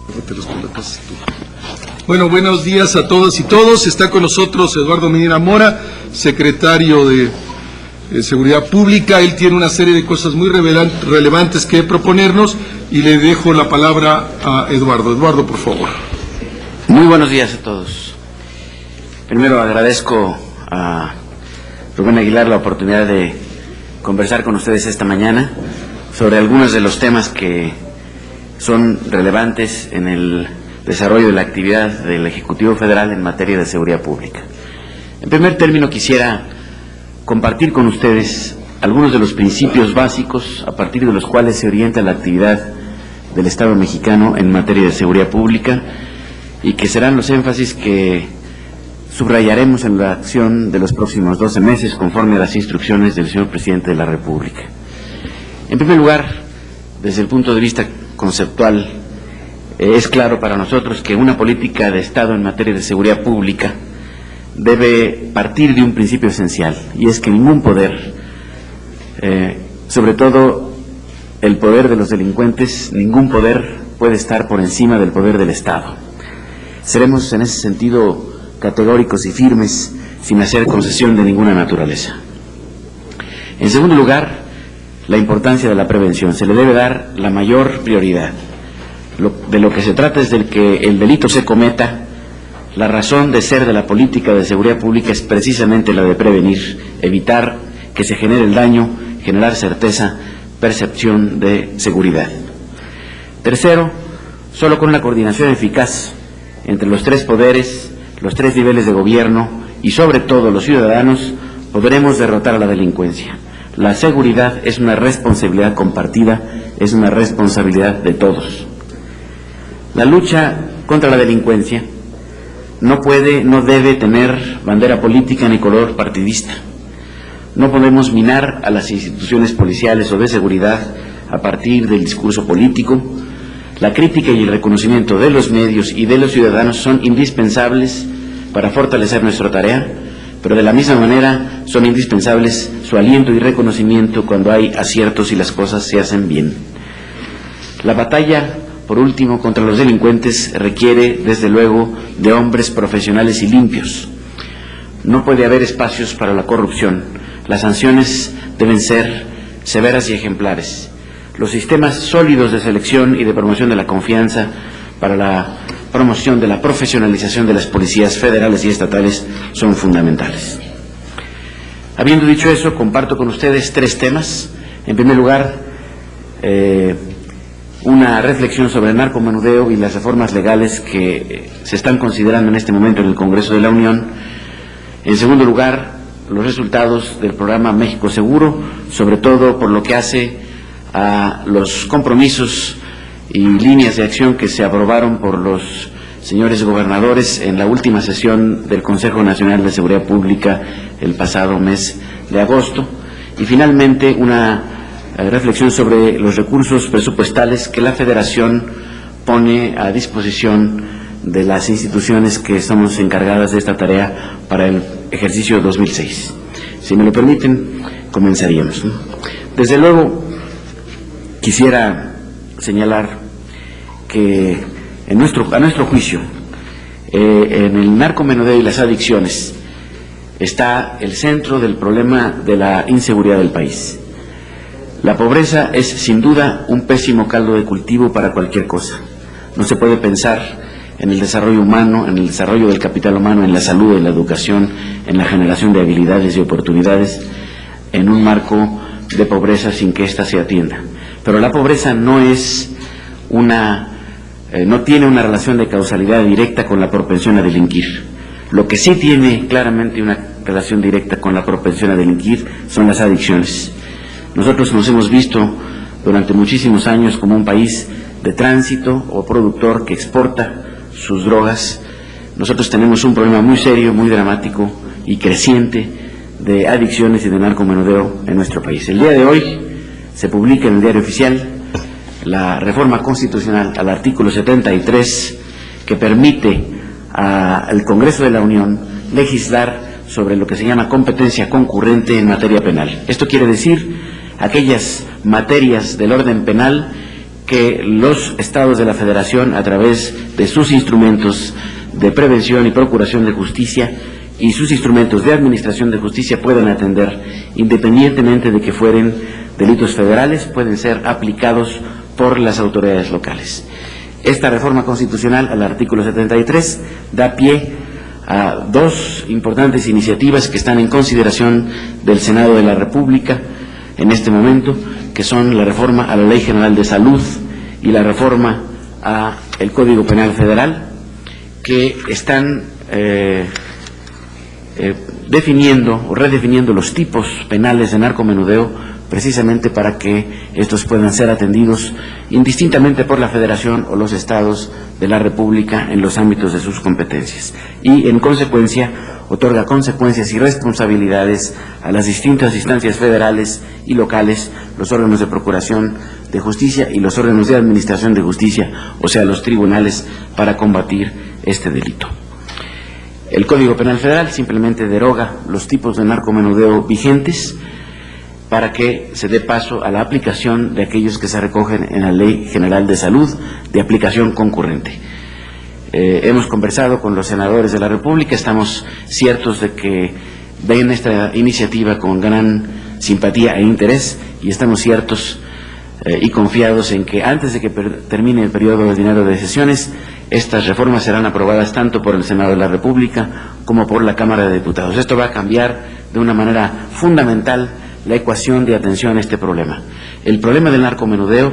Te los colocas tú. Bueno, buenos días a todas y todos. Está con nosotros Eduardo Medina Mora, secretario de Seguridad Pública. Él tiene una serie de cosas muy relevantes que proponernos y le dejo la palabra a Eduardo. Eduardo, por favor. Muy buenos días a todos. Primero agradezco a Rubén Aguilar la oportunidad de conversar con ustedes esta mañana sobre algunos de los temas que son relevantes en el desarrollo de la actividad del Ejecutivo Federal en materia de seguridad pública. En primer término, quisiera compartir con ustedes algunos de los principios básicos a partir de los cuales se orienta la actividad del Estado mexicano en materia de seguridad pública y que serán los énfasis que subrayaremos en la acción de los próximos 12 meses conforme a las instrucciones del señor Presidente de la República. En primer lugar, desde el punto de vista conceptual, es claro para nosotros que una política de Estado en materia de seguridad pública debe partir de un principio esencial, y es que ningún poder, sobre todo el poder de los delincuentes, ningún poder puede estar por encima del poder del Estado. Seremos en ese sentido categóricos y firmes, sin hacer concesión de ninguna naturaleza. En segundo lugar, la importancia de la prevención. Se le debe dar la mayor prioridad. De lo que se trata es de que el delito se cometa. La razón de ser de la política de seguridad pública es precisamente la de prevenir, evitar que se genere el daño, generar certeza, percepción de seguridad. Tercero, solo con una coordinación eficaz entre los tres poderes, los tres niveles de gobierno y sobre todo los ciudadanos, podremos derrotar a la delincuencia. La seguridad es una responsabilidad compartida, es una responsabilidad de todos. La lucha contra la delincuencia no puede, no debe tener bandera política ni color partidista. No podemos minar a las instituciones policiales o de seguridad a partir del discurso político. La crítica y el reconocimiento de los medios y de los ciudadanos son indispensables para fortalecer nuestra tarea, pero de la misma manera son indispensables su aliento y reconocimiento cuando hay aciertos y las cosas se hacen bien. La batalla, por último, contra los delincuentes requiere, desde luego, de hombres profesionales y limpios. No puede haber espacios para la corrupción. Las sanciones deben ser severas y ejemplares. Los sistemas sólidos de selección y de promoción de la confianza para la promoción de la profesionalización de las policías federales y estatales son fundamentales. Habiendo dicho eso, comparto con ustedes tres temas. En primer lugar, una reflexión sobre el narcomenudeo y las reformas legales que se están considerando en este momento en el Congreso de la Unión. En segundo lugar, los resultados del programa México Seguro, sobre todo por lo que hace a los compromisos y líneas de acción que se aprobaron por los señores gobernadores en la última sesión del Consejo Nacional de Seguridad Pública el pasado mes de agosto. Y finalmente una reflexión sobre los recursos presupuestales que la Federación pone a disposición de las instituciones que estamos encargadas de esta tarea para el ejercicio 2006. Si me lo permiten, comenzaríamos. Desde luego, quisiera señalar que a nuestro juicio, en el narcomenudeo y las adicciones está el centro del problema de la inseguridad del país. La pobreza es sin duda un pésimo caldo de cultivo para cualquier cosa. No se puede pensar en el desarrollo humano, en el desarrollo del capital humano, en la salud, en la educación, en la generación de habilidades y oportunidades, en un marco de pobreza sin que ésta se atienda. Pero la pobreza no tiene una relación de causalidad directa con la propensión a delinquir. Lo que sí tiene claramente una relación directa con la propensión a delinquir son las adicciones. Nosotros nos hemos visto durante muchísimos años como un país de tránsito o productor que exporta sus drogas. Nosotros tenemos un problema muy serio, muy dramático y creciente de adicciones y de narcomenudeo en nuestro país. El día de hoy se publica en el Diario Oficial la reforma constitucional al artículo 73 que permite al Congreso de la Unión legislar sobre lo que se llama competencia concurrente en materia penal. Esto quiere decir aquellas materias del orden penal que los estados de la Federación, a través de sus instrumentos de prevención y procuración de justicia y sus instrumentos de administración de justicia, puedan atender, independientemente de que fueren delitos federales, pueden ser aplicados por las autoridades locales. Esta reforma constitucional al artículo 73 da pie a dos importantes iniciativas que están en consideración del Senado de la República en este momento, que son la reforma a la Ley General de Salud y la reforma al Código Penal Federal, que están definiendo o redefiniendo los tipos penales de narcomenudeo, precisamente para que estos puedan ser atendidos indistintamente por la Federación o los estados de la República en los ámbitos de sus competencias. Y, en consecuencia, otorga consecuencias y responsabilidades a las distintas instancias federales y locales, los órganos de procuración de justicia y los órganos de administración de justicia, o sea, los tribunales, para combatir este delito. El Código Penal Federal simplemente deroga los tipos de narcomenudeo vigentes para que se dé paso a la aplicación de aquellos que se recogen en la Ley General de Salud de aplicación concurrente. Hemos conversado con los senadores de la República, estamos ciertos de que ven esta iniciativa con gran simpatía e interés, y estamos ciertos y confiados en que antes de que termine el periodo ordinario de sesiones, estas reformas serán aprobadas tanto por el Senado de la República como por la Cámara de Diputados. Esto va a cambiar de una manera fundamental la ecuación de atención a este problema. El problema del narcomenudeo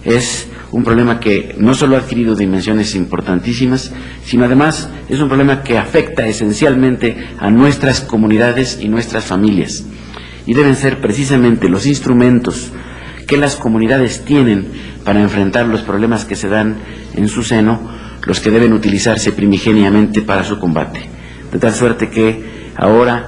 es un problema que no solo ha adquirido dimensiones importantísimas, sino además es un problema que afecta esencialmente a nuestras comunidades y nuestras familias. Y deben ser precisamente los instrumentos que las comunidades tienen para enfrentar los problemas que se dan en su seno, los que deben utilizarse primigeniamente para su combate. De tal suerte que ahora,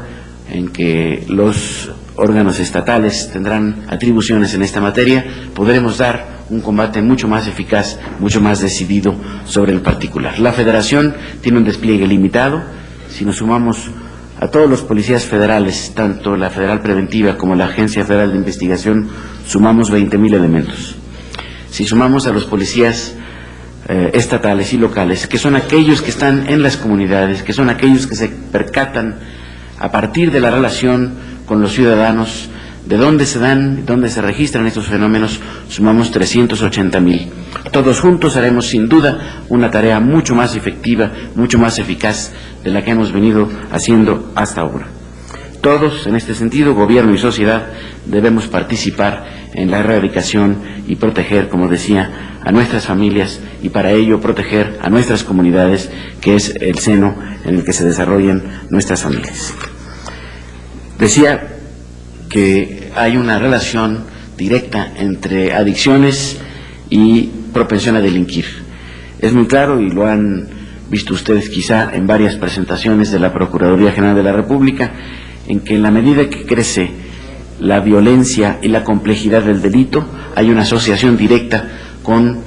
en que los órganos estatales tendrán atribuciones en esta materia, podremos dar un combate mucho más eficaz, mucho más decidido sobre el particular. La Federación tiene un despliegue limitado. Si nos sumamos a todos los policías federales, tanto la Federal Preventiva como la Agencia Federal de Investigación, sumamos 20,000 elementos. Si sumamos a los policías estatales y locales, que son aquellos que están en las comunidades, que son aquellos que se percatan a partir de la relación con los ciudadanos, de dónde se dan, dónde se registran estos fenómenos, sumamos 380,000. Todos juntos haremos sin duda una tarea mucho más efectiva, mucho más eficaz de la que hemos venido haciendo hasta ahora. Todos, en este sentido, gobierno y sociedad, debemos participar en la erradicación y proteger, como decía, a nuestras familias, y para ello proteger a nuestras comunidades, que es el seno en el que se desarrollan nuestras familias. Decía que hay una relación directa entre adicciones y propensión a delinquir. Es muy claro, y lo han visto ustedes quizá en varias presentaciones de la Procuraduría General de la República, en que en la medida que crece la violencia y la complejidad del delito, hay una asociación directa con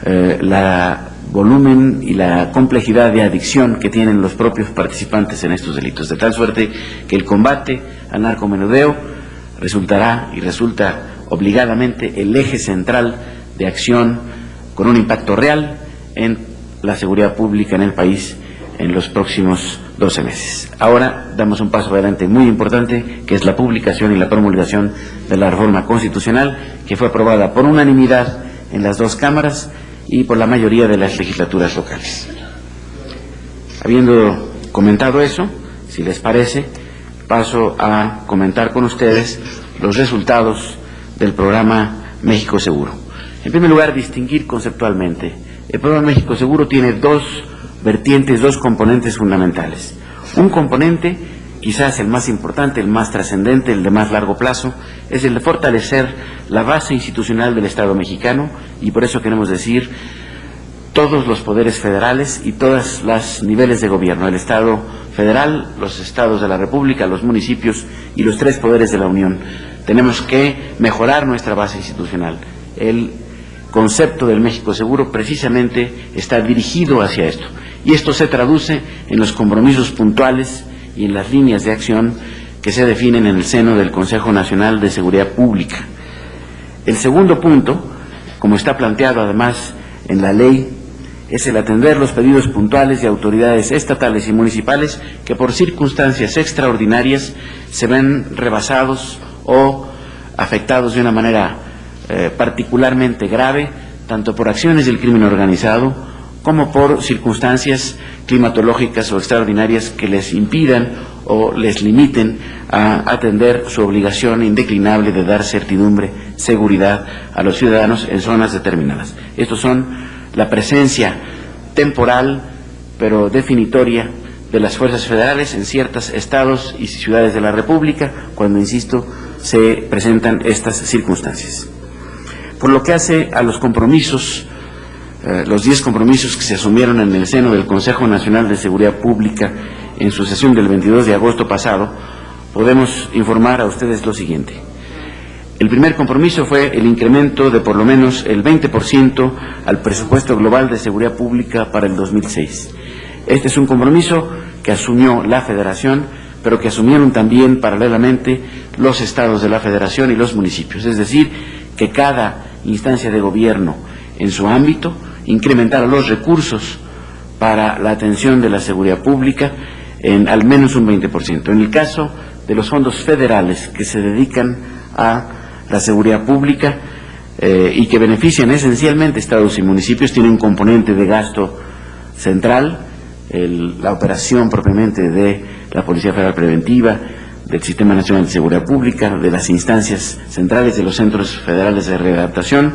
la volumen y la complejidad de adicción que tienen los propios participantes en estos delitos, de tal suerte que el combate al narcomenudeo resultará y resulta obligadamente el eje central de acción con un impacto real en la seguridad pública en el país en los próximos 12 meses. Ahora damos un paso adelante muy importante, que es la publicación y la promulgación de la reforma constitucional, que fue aprobada por unanimidad en las dos cámaras y por la mayoría de las legislaturas locales. Habiendo comentado eso, si les parece, paso a comentar con ustedes los resultados del programa México Seguro. En primer lugar, distinguir conceptualmente. El programa México Seguro tiene dos vertientes, dos componentes fundamentales. Un componente, quizás el más importante, el más trascendente, el de más largo plazo, es el de fortalecer la base institucional del Estado mexicano, y por eso queremos decir todos los poderes federales y todos los niveles de gobierno, el Estado federal, los estados de la República, los municipios y los tres poderes de la Unión. Tenemos que mejorar nuestra base institucional. El concepto del México Seguro precisamente está dirigido hacia esto, y esto se traduce en los compromisos puntuales y en las líneas de acción que se definen en el seno del Consejo Nacional de Seguridad Pública. El segundo punto como está planteado además en la ley, es el atender los pedidos puntuales de autoridades estatales y municipales que por circunstancias extraordinarias se ven rebasados o afectados de una manera particularmente grave, tanto por acciones del crimen organizado como por circunstancias climatológicas o extraordinarias que les impidan o les limiten a atender su obligación indeclinable de dar certidumbre, seguridad a los ciudadanos en zonas determinadas. Estos son la presencia temporal, pero definitoria, de las fuerzas federales en ciertos estados y ciudades de la República, cuando, insisto, se presentan estas circunstancias. Por lo que hace a los compromisos, los 10 compromisos que se asumieron en el seno del Consejo Nacional de Seguridad Pública en su sesión del 22 de agosto pasado, podemos informar a ustedes lo siguiente. El primer compromiso fue el incremento de por lo menos el 20% al presupuesto global de seguridad pública para el 2006. Este es un compromiso que asumió la Federación, pero que asumieron también paralelamente los estados de la Federación y los municipios, es decir, que cada instancia de gobierno en su ámbito incrementara los recursos para la atención de la seguridad pública en al menos un 20%. En el caso de los fondos federales que se dedican a la seguridad pública y que benefician esencialmente estados y municipios, tiene un componente de gasto central, la operación propiamente de la Policía Federal Preventiva, del Sistema Nacional de Seguridad Pública, de las instancias centrales de los centros federales de readaptación,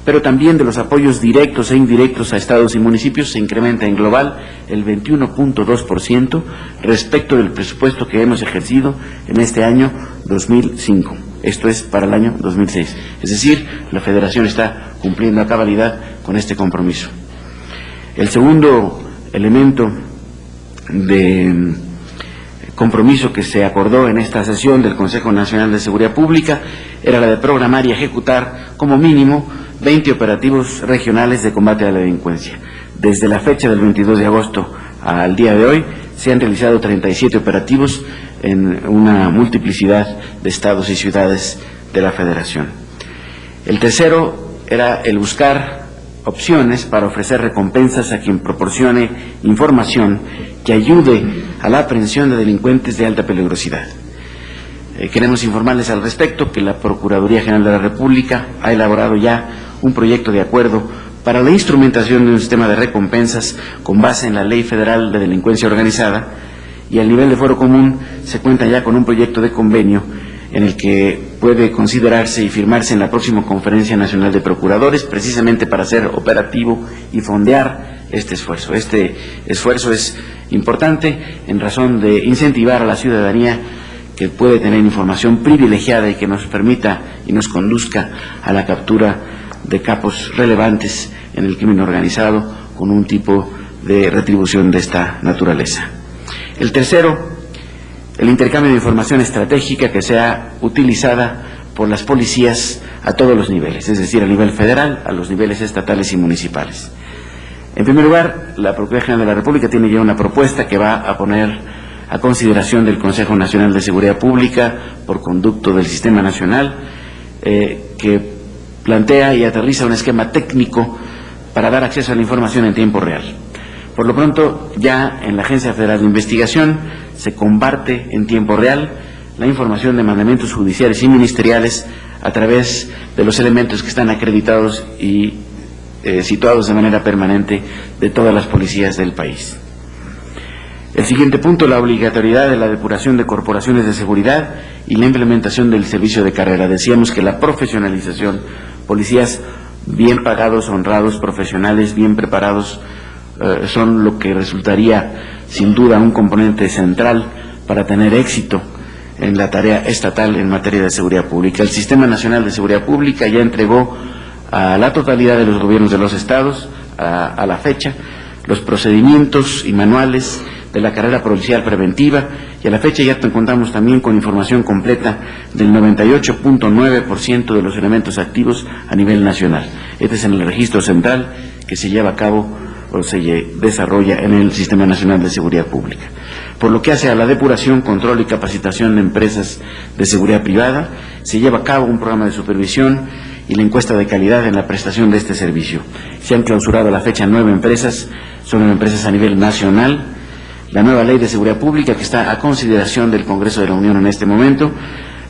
pero también de los apoyos directos e indirectos a estados y municipios. Se incrementa en global el 21.2% respecto del presupuesto que hemos ejercido en este año 2005. Esto es para el año 2006. Es decir, la Federación está cumpliendo a cabalidad con este compromiso. El segundo elemento de compromiso que se acordó en esta sesión del Consejo Nacional de Seguridad Pública era la de programar y ejecutar como mínimo 20 operativos regionales de combate a la delincuencia. Desde la fecha del 22 de agosto al día de hoy se han realizado 37 operativos en una multiplicidad de estados y ciudades de la Federación. El tercero era el buscar opciones para ofrecer recompensas a quien proporcione información que ayude a la aprehensión de delincuentes de alta peligrosidad. Queremos informarles al respecto que la Procuraduría General de la República ha elaborado ya un proyecto de acuerdo para la instrumentación de un sistema de recompensas con base en la Ley Federal de Delincuencia Organizada, y al nivel de Foro Común se cuenta ya con un proyecto de convenio en el que puede considerarse y firmarse en la próxima Conferencia Nacional de Procuradores, precisamente para hacer operativo y fondear este esfuerzo. Este esfuerzo es importante en razón de incentivar a la ciudadanía que puede tener información privilegiada y que nos permita y nos conduzca a la captura de capos relevantes en el crimen organizado con un tipo de retribución de esta naturaleza. El tercero, el intercambio de información estratégica que sea utilizada por las policías a todos los niveles, es decir, a nivel federal, a los niveles estatales y municipales. En primer lugar, la Procuraduría General de la República tiene ya una propuesta que va a poner a consideración del Consejo Nacional de Seguridad Pública por conducto del Sistema Nacional, que plantea y aterriza un esquema técnico para dar acceso a la información en tiempo real. Por lo pronto, ya en la Agencia Federal de Investigación se comparte en tiempo real la información de mandamientos judiciales y ministeriales a través de los elementos que están acreditados y situados de manera permanente de todas las policías del país. El siguiente punto, la obligatoriedad de la depuración de corporaciones de seguridad y la implementación del servicio de carrera. Decíamos que la profesionalización, policías bien pagados, honrados, profesionales, bien preparados, son lo que resultaría sin duda un componente central para tener éxito en la tarea estatal en materia de seguridad pública. El Sistema Nacional de Seguridad Pública ya entregó a la totalidad de los gobiernos de los estados, a la fecha, los procedimientos y manuales de la carrera policial preventiva, y a la fecha ya contamos también con información completa del 98.9% de los elementos activos a nivel nacional. Este es en el registro central que se lleva a cabo o se desarrolla en el Sistema Nacional de Seguridad Pública. Por lo que hace a la depuración, control y capacitación de empresas de seguridad privada, se lleva a cabo un programa de supervisión y la encuesta de calidad en la prestación de este servicio. Se han clausurado a la fecha 9 empresas, son empresas a nivel nacional. La nueva Ley de Seguridad Pública, que está a consideración del Congreso de la Unión en este momento,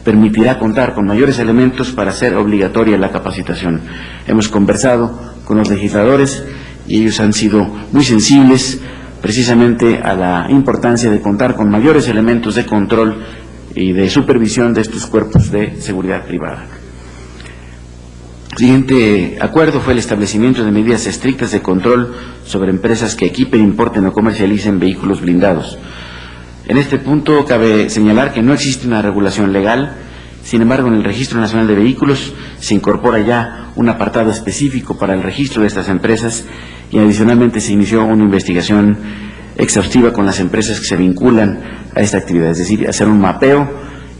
permitirá contar con mayores elementos para hacer obligatoria la capacitación. Hemos conversado con los legisladores y ellos han sido muy sensibles precisamente a la importancia de contar con mayores elementos de control y de supervisión de estos cuerpos de seguridad privada. El siguiente acuerdo fue el establecimiento de medidas estrictas de control sobre empresas que equipen, importen o comercialicen vehículos blindados. En este punto cabe señalar que no existe una regulación legal. Sin embargo, en el Registro Nacional de Vehículos se incorpora ya un apartado específico para el registro de estas empresas y adicionalmente se inició una investigación exhaustiva con las empresas que se vinculan a esta actividad, es decir, hacer un mapeo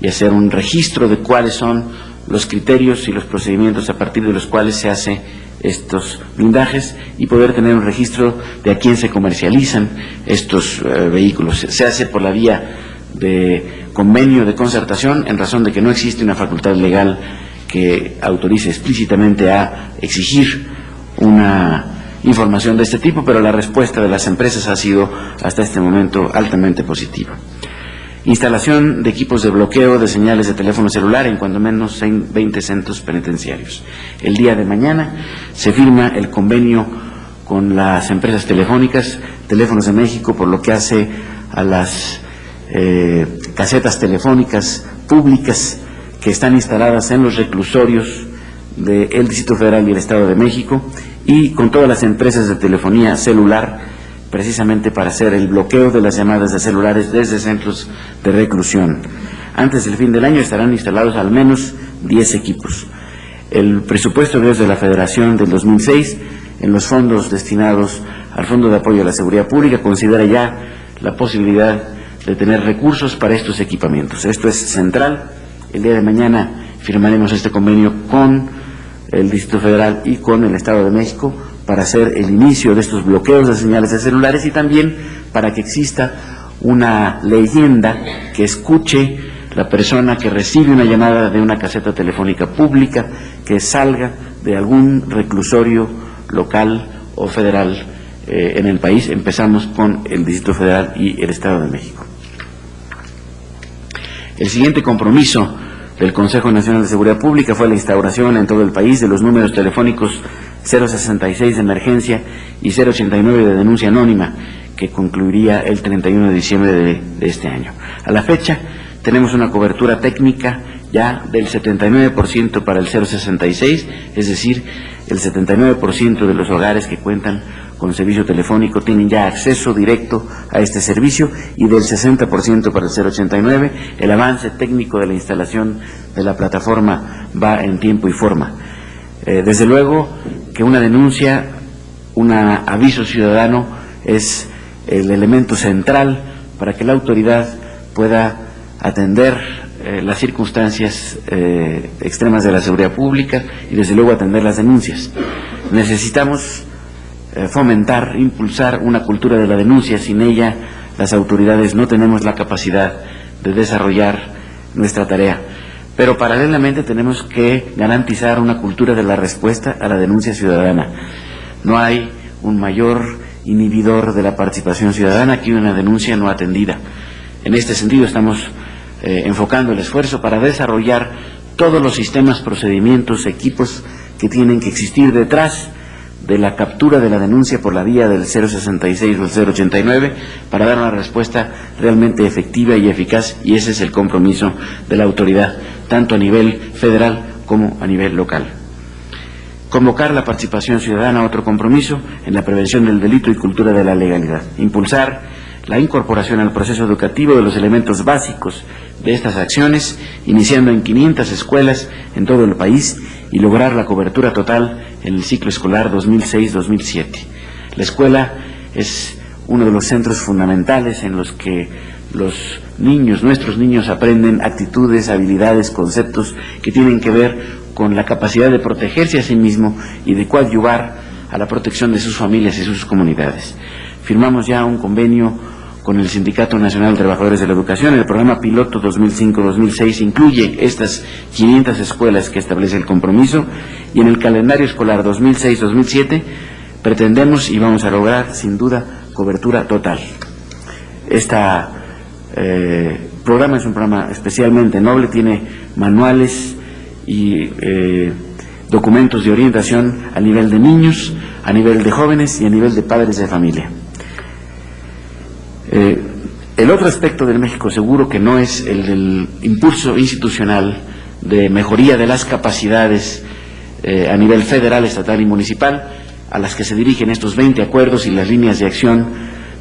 y hacer un registro de cuáles son los criterios y los procedimientos a partir de los cuales se hace estos blindajes y poder tener un registro de a quién se comercializan estos vehículos. Se hace por la vía de convenio de concertación en razón de que no existe una facultad legal que autorice explícitamente a exigir una información de este tipo, pero la respuesta de las empresas ha sido hasta este momento altamente positiva. Instalación de equipos de bloqueo de señales de teléfono celular en cuando menos 20 centros penitenciarios. El día de mañana se firma el convenio con las empresas telefónicas, Teléfonos de México, por lo que hace a las casetas telefónicas públicas que están instaladas en los reclusorios del Distrito Federal y el Estado de México, y con todas las empresas de telefonía celular, precisamente para hacer el bloqueo de las llamadas de celulares desde centros de reclusión. Antes del fin del año estarán instalados al menos 10 equipos. El presupuesto desde la Federación del 2006, en los fondos destinados al Fondo de Apoyo a la Seguridad Pública, considera ya la posibilidad de tener recursos para estos equipamientos. Esto es central. El día de mañana firmaremos este convenio con el Distrito Federal y con el Estado de México para hacer el inicio de estos bloqueos de señales de celulares y también para que exista una leyenda que escuche la persona que recibe una llamada de una caseta telefónica pública que salga de algún reclusorio local o federal en el país. Empezamos con el Distrito Federal y el Estado de México. El siguiente compromiso del Consejo Nacional de Seguridad Pública fue la instauración en todo el país de los números telefónicos 066 de emergencia y 089 de denuncia anónima, que concluiría el 31 de diciembre de este año. A la fecha tenemos una cobertura técnica ya del 79% para el 066, es decir, el 79% de los hogares que cuentan con servicio telefónico tienen ya acceso directo a este servicio, y del 60% para el 089. El avance técnico de la instalación de la plataforma va en tiempo y forma. Desde luego que una denuncia, un aviso ciudadano es el elemento central para que la autoridad pueda atender las circunstancias extremas de la seguridad pública y desde luego atender las denuncias. Necesitamos fomentar, impulsar una cultura de la denuncia. Sin ella, las autoridades no tenemos la capacidad de desarrollar nuestra tarea. Pero paralelamente tenemos que garantizar una cultura de la respuesta a la denuncia ciudadana. No hay un mayor inhibidor de la participación ciudadana que una denuncia no atendida. En este sentido estamos enfocando el esfuerzo para desarrollar todos los sistemas, procedimientos, equipos que tienen que existir detrás de la captura de la denuncia por la vía del 066 o el 089 para dar una respuesta realmente efectiva y eficaz, y ese es el compromiso de la autoridad, tanto a nivel federal como a nivel local. Convocar la participación ciudadana, otro compromiso en la prevención del delito y cultura de la legalidad. Impulsar la incorporación al proceso educativo de los elementos básicos de estas acciones, iniciando en 500 escuelas en todo el país, y lograr la cobertura total en el ciclo escolar 2006-2007. La escuela es uno de los centros fundamentales en los que los niños, nuestros niños, aprenden actitudes, habilidades, conceptos que tienen que ver con la capacidad de protegerse a sí mismo y de coadyuvar a la protección de sus familias y sus comunidades. Firmamos ya un convenio con el Sindicato Nacional de Trabajadores de la Educación. El programa piloto 2005-2006 incluye estas 500 escuelas que establece el compromiso, y en el calendario escolar 2006-2007 pretendemos y vamos a lograr sin duda cobertura total. Este programa es un programa especialmente noble, tiene manuales y documentos de orientación a nivel de niños, a nivel de jóvenes y a nivel de padres de familia. El otro aspecto del México Seguro, que no es el del impulso institucional de mejoría de las capacidades a nivel federal, estatal y municipal, a las que se dirigen estos 20 acuerdos y las líneas de acción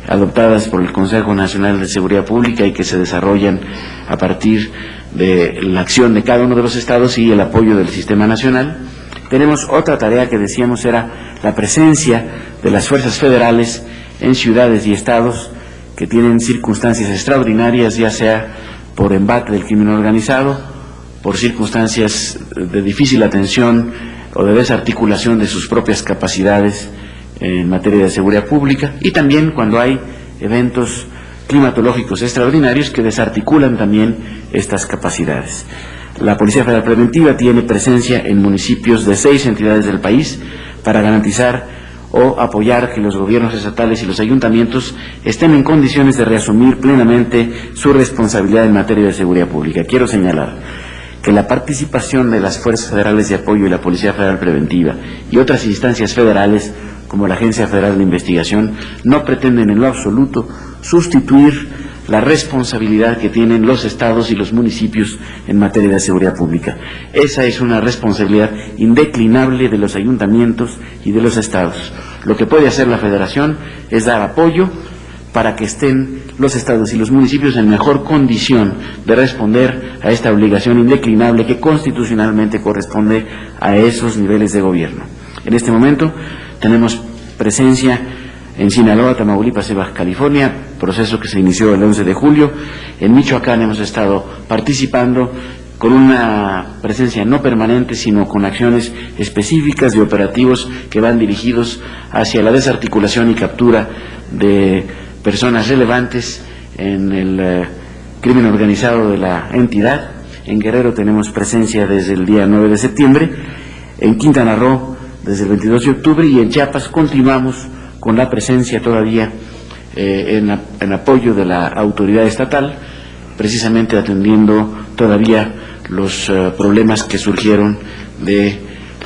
adoptadas por el Consejo Nacional de Seguridad Pública y que se desarrollan a partir de la acción de cada uno de los estados y el apoyo del sistema nacional. Tenemos otra tarea que decíamos era la presencia de las fuerzas federales en ciudades y estados que tienen circunstancias extraordinarias, ya sea por embate del crimen organizado, por circunstancias de difícil atención o de desarticulación de sus propias capacidades en materia de seguridad pública, y también cuando hay eventos climatológicos extraordinarios que desarticulan también estas capacidades. La Policía Federal Preventiva tiene presencia en municipios de 6 entidades del país para garantizar o apoyar que los gobiernos estatales y los ayuntamientos estén en condiciones de reasumir plenamente su responsabilidad en materia de seguridad pública. Quiero señalar que la participación de las Fuerzas Federales de Apoyo y la Policía Federal Preventiva y otras instancias federales, como la Agencia Federal de Investigación, no pretenden en lo absoluto sustituir la responsabilidad que tienen los estados y los municipios en materia de seguridad pública. Esa es una responsabilidad indeclinable de los ayuntamientos y de los estados. Lo que puede hacer la Federación es dar apoyo para que estén los estados y los municipios en mejor condición de responder a esta obligación indeclinable que constitucionalmente corresponde a esos niveles de gobierno. En este momento tenemos presencia en Sinaloa, Tamaulipas y Baja California, proceso que se inició el 11 de julio. En Michoacán hemos estado participando con una presencia no permanente, sino con acciones específicas de operativos que van dirigidos hacia la desarticulación y captura de personas relevantes en el crimen organizado de la entidad. En Guerrero tenemos presencia desde el día 9 de septiembre, en Quintana Roo desde el 22 de octubre y en Chiapas continuamos con la presencia todavía en apoyo de la autoridad estatal, precisamente atendiendo todavía los problemas que surgieron de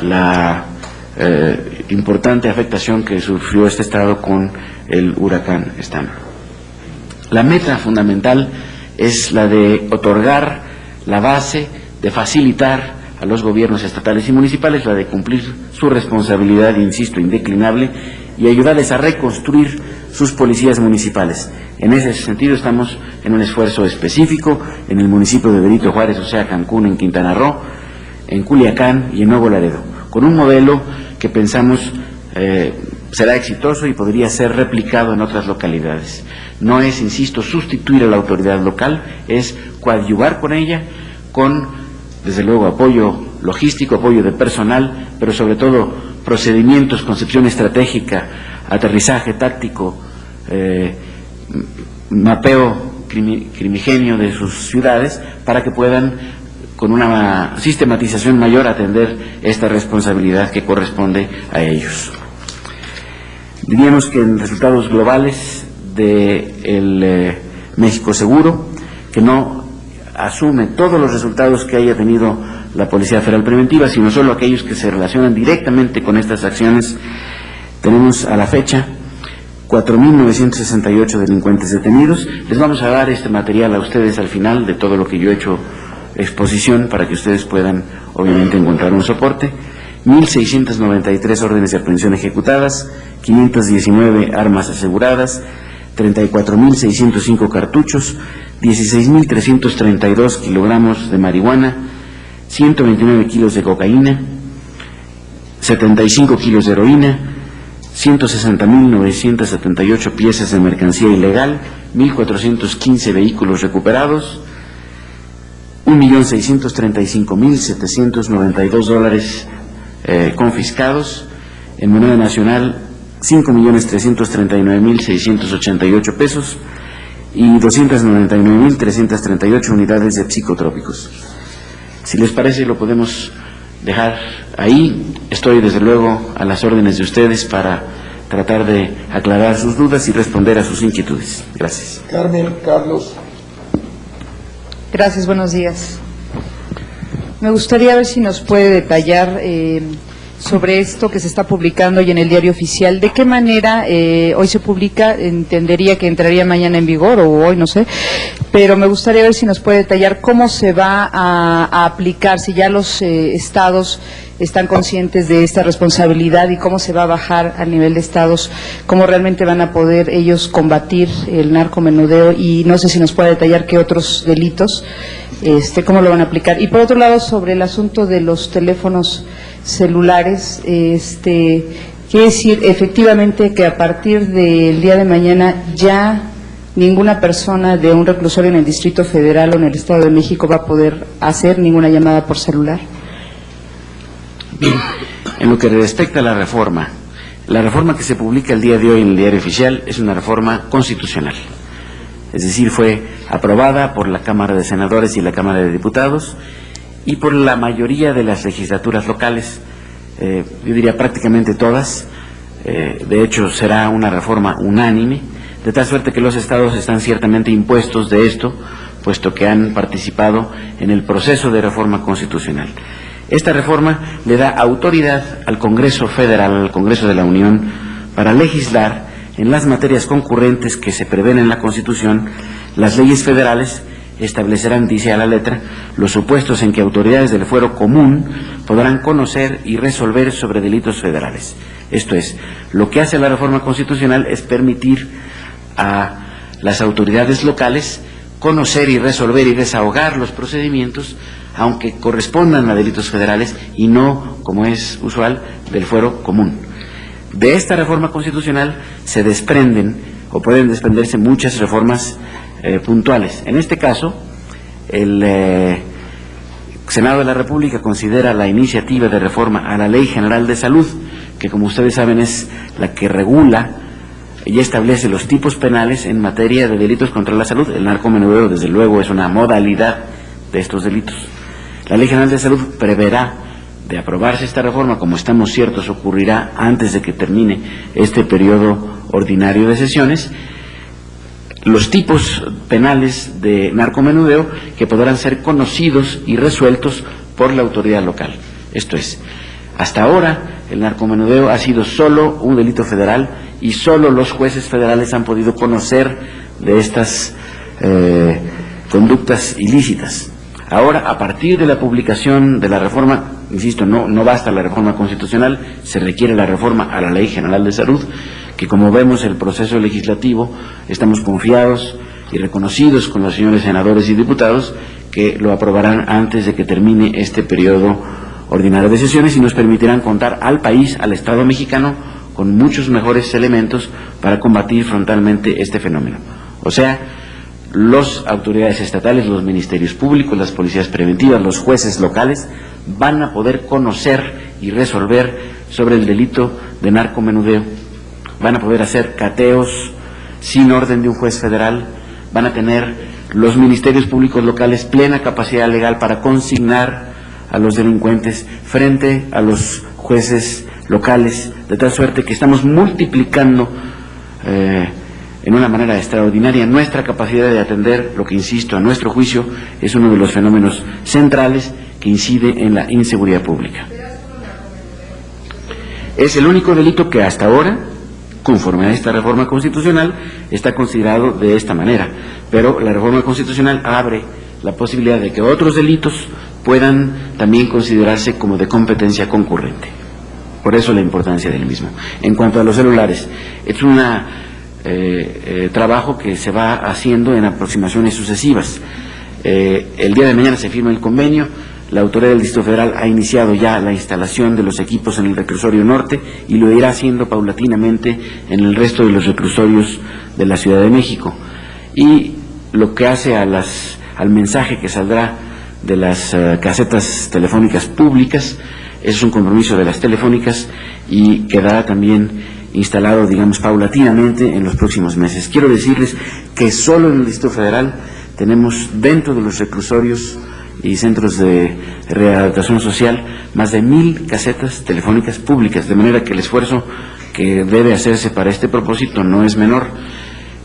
la importante afectación que sufrió este estado con el huracán Stan. La meta fundamental es la de otorgar la base, de facilitar a los gobiernos estatales y municipales la de cumplir su responsabilidad, insisto, indeclinable, y ayudarles a reconstruir sus policías municipales. En ese sentido estamos en un esfuerzo específico en el municipio de Benito Juárez, o sea, Cancún, en Quintana Roo, en Culiacán y en Nuevo Laredo, con un modelo que pensamos será exitoso y podría ser replicado en otras localidades. No es, insisto, sustituir a la autoridad local, es coadyuvar con ella, con, desde luego, apoyo logístico, apoyo de personal, pero sobre todo procedimientos, concepción estratégica, aterrizaje táctico, mapeo primigenio de sus ciudades, para que puedan, con una sistematización mayor, atender esta responsabilidad que corresponde a ellos. Diríamos que en resultados globales del México Seguro, que no asume todos los resultados que haya tenido la Policía Federal Preventiva, sino solo aquellos que se relacionan directamente con estas acciones. Tenemos a la fecha 4.968 delincuentes detenidos. Les vamos a dar este material a ustedes al final de todo lo que yo he hecho exposición, para que ustedes puedan obviamente encontrar un soporte. 1.693 órdenes de aprehensión ejecutadas, 519 armas aseguradas, 34.605 cartuchos, 16.332 kilogramos de marihuana, 129 kilos de cocaína, 75 kilos de heroína, 160.978 piezas de mercancía ilegal, 1.415 vehículos recuperados, 1.635.792 dólares confiscados, en moneda nacional 5.339.688 pesos, y 299.338 unidades de psicotrópicos. Si les parece, lo podemos dejar ahí. Estoy, desde luego, a las órdenes de ustedes para tratar de aclarar sus dudas y responder a sus inquietudes. Gracias. Carmen, Carlos. Gracias, buenos días. Me gustaría ver si nos puede detallar sobre esto que se está publicando hoy en el Diario Oficial. ¿De qué manera hoy se publica? Entendería que entraría mañana en vigor o hoy, no sé, pero me gustaría ver si nos puede detallar cómo se va a aplicar, si ya los estados están conscientes de esta responsabilidad y cómo se va a bajar a nivel de estados, cómo realmente van a poder ellos combatir el narcomenudeo, y no sé si nos puede detallar qué otros delitos, cómo lo van a aplicar. Y por otro lado, sobre el asunto de los teléfonos celulares, quiere decir efectivamente que a partir del día de mañana ya ninguna persona de un reclusorio en el Distrito Federal o en el Estado de México va a poder hacer ninguna llamada por celular. Bien, en lo que respecta a la reforma que se publica el día de hoy en el Diario Oficial es una reforma constitucional. Es decir, fue aprobada por la Cámara de Senadores y la Cámara de Diputados y por la mayoría de las legislaturas locales, yo diría prácticamente todas. De hecho, será una reforma unánime, de tal suerte que los estados están ciertamente impuestos de esto, puesto que han participado en el proceso de reforma constitucional. Esta reforma le da autoridad al Congreso Federal, al Congreso de la Unión, para legislar en las materias concurrentes que se prevén en la Constitución. Las leyes federales establecerán, dice a la letra, los supuestos en que autoridades del fuero común podrán conocer y resolver sobre delitos federales. Esto es, lo que hace la reforma constitucional es permitir a las autoridades locales conocer y resolver y desahogar los procedimientos, aunque correspondan a delitos federales y no, como es usual, del fuero común. De esta reforma constitucional se desprenden o pueden desprenderse muchas reformas puntuales. En este caso, el Senado de la República considera la iniciativa de reforma a la Ley General de Salud, que como ustedes saben es la que regula y establece los tipos penales en materia de delitos contra la salud. El narcomenudeo, desde luego, es una modalidad de estos delitos. La Ley General de Salud preverá, de aprobarse esta reforma, como estamos ciertos ocurrirá antes de que termine este periodo ordinario de sesiones, los tipos penales de narcomenudeo que podrán ser conocidos y resueltos por la autoridad local. Esto es, hasta ahora el narcomenudeo ha sido solo un delito federal y solo los jueces federales han podido conocer de estas conductas ilícitas. Ahora, a partir de la publicación de la reforma, insisto, no basta la reforma constitucional, se requiere la reforma a la Ley General de Salud, que como vemos el proceso legislativo, estamos confiados y reconocidos con los señores senadores y diputados que lo aprobarán antes de que termine este periodo ordinario de sesiones y nos permitirán contar al país, al Estado mexicano, con muchos mejores elementos para combatir frontalmente este fenómeno. O sea, las autoridades estatales, los ministerios públicos, las policías preventivas, los jueces locales van a poder conocer y resolver sobre el delito de narcomenudeo. Van a poder hacer cateos sin orden de un juez federal, van a tener los ministerios públicos locales plena capacidad legal para consignar a los delincuentes frente a los jueces locales, de tal suerte que estamos multiplicando en una manera extraordinaria nuestra capacidad de atender lo que, insisto, a nuestro juicio es uno de los fenómenos centrales que incide en la inseguridad pública. Es el único delito que hasta ahora, conforme a esta reforma constitucional, está considerado de esta manera, pero la reforma constitucional abre la posibilidad de que otros delitos puedan también considerarse como de competencia concurrente. Por eso la importancia del mismo. En cuanto a los celulares, es un trabajo que se va haciendo en aproximaciones sucesivas. El día de mañana se firma el convenio. La autoridad del Distrito Federal ha iniciado ya la instalación de los equipos en el reclusorio norte y lo irá haciendo paulatinamente en el resto de los reclusorios de la Ciudad de México. Y lo que hace al mensaje que saldrá de las casetas telefónicas públicas, es un compromiso de las telefónicas y quedará también instalado, digamos, paulatinamente en los próximos meses. Quiero decirles que solo en el Distrito Federal tenemos dentro de los reclusorios y centros de readaptación social más de 1,000 casetas telefónicas públicas, de manera que el esfuerzo que debe hacerse para este propósito no es menor.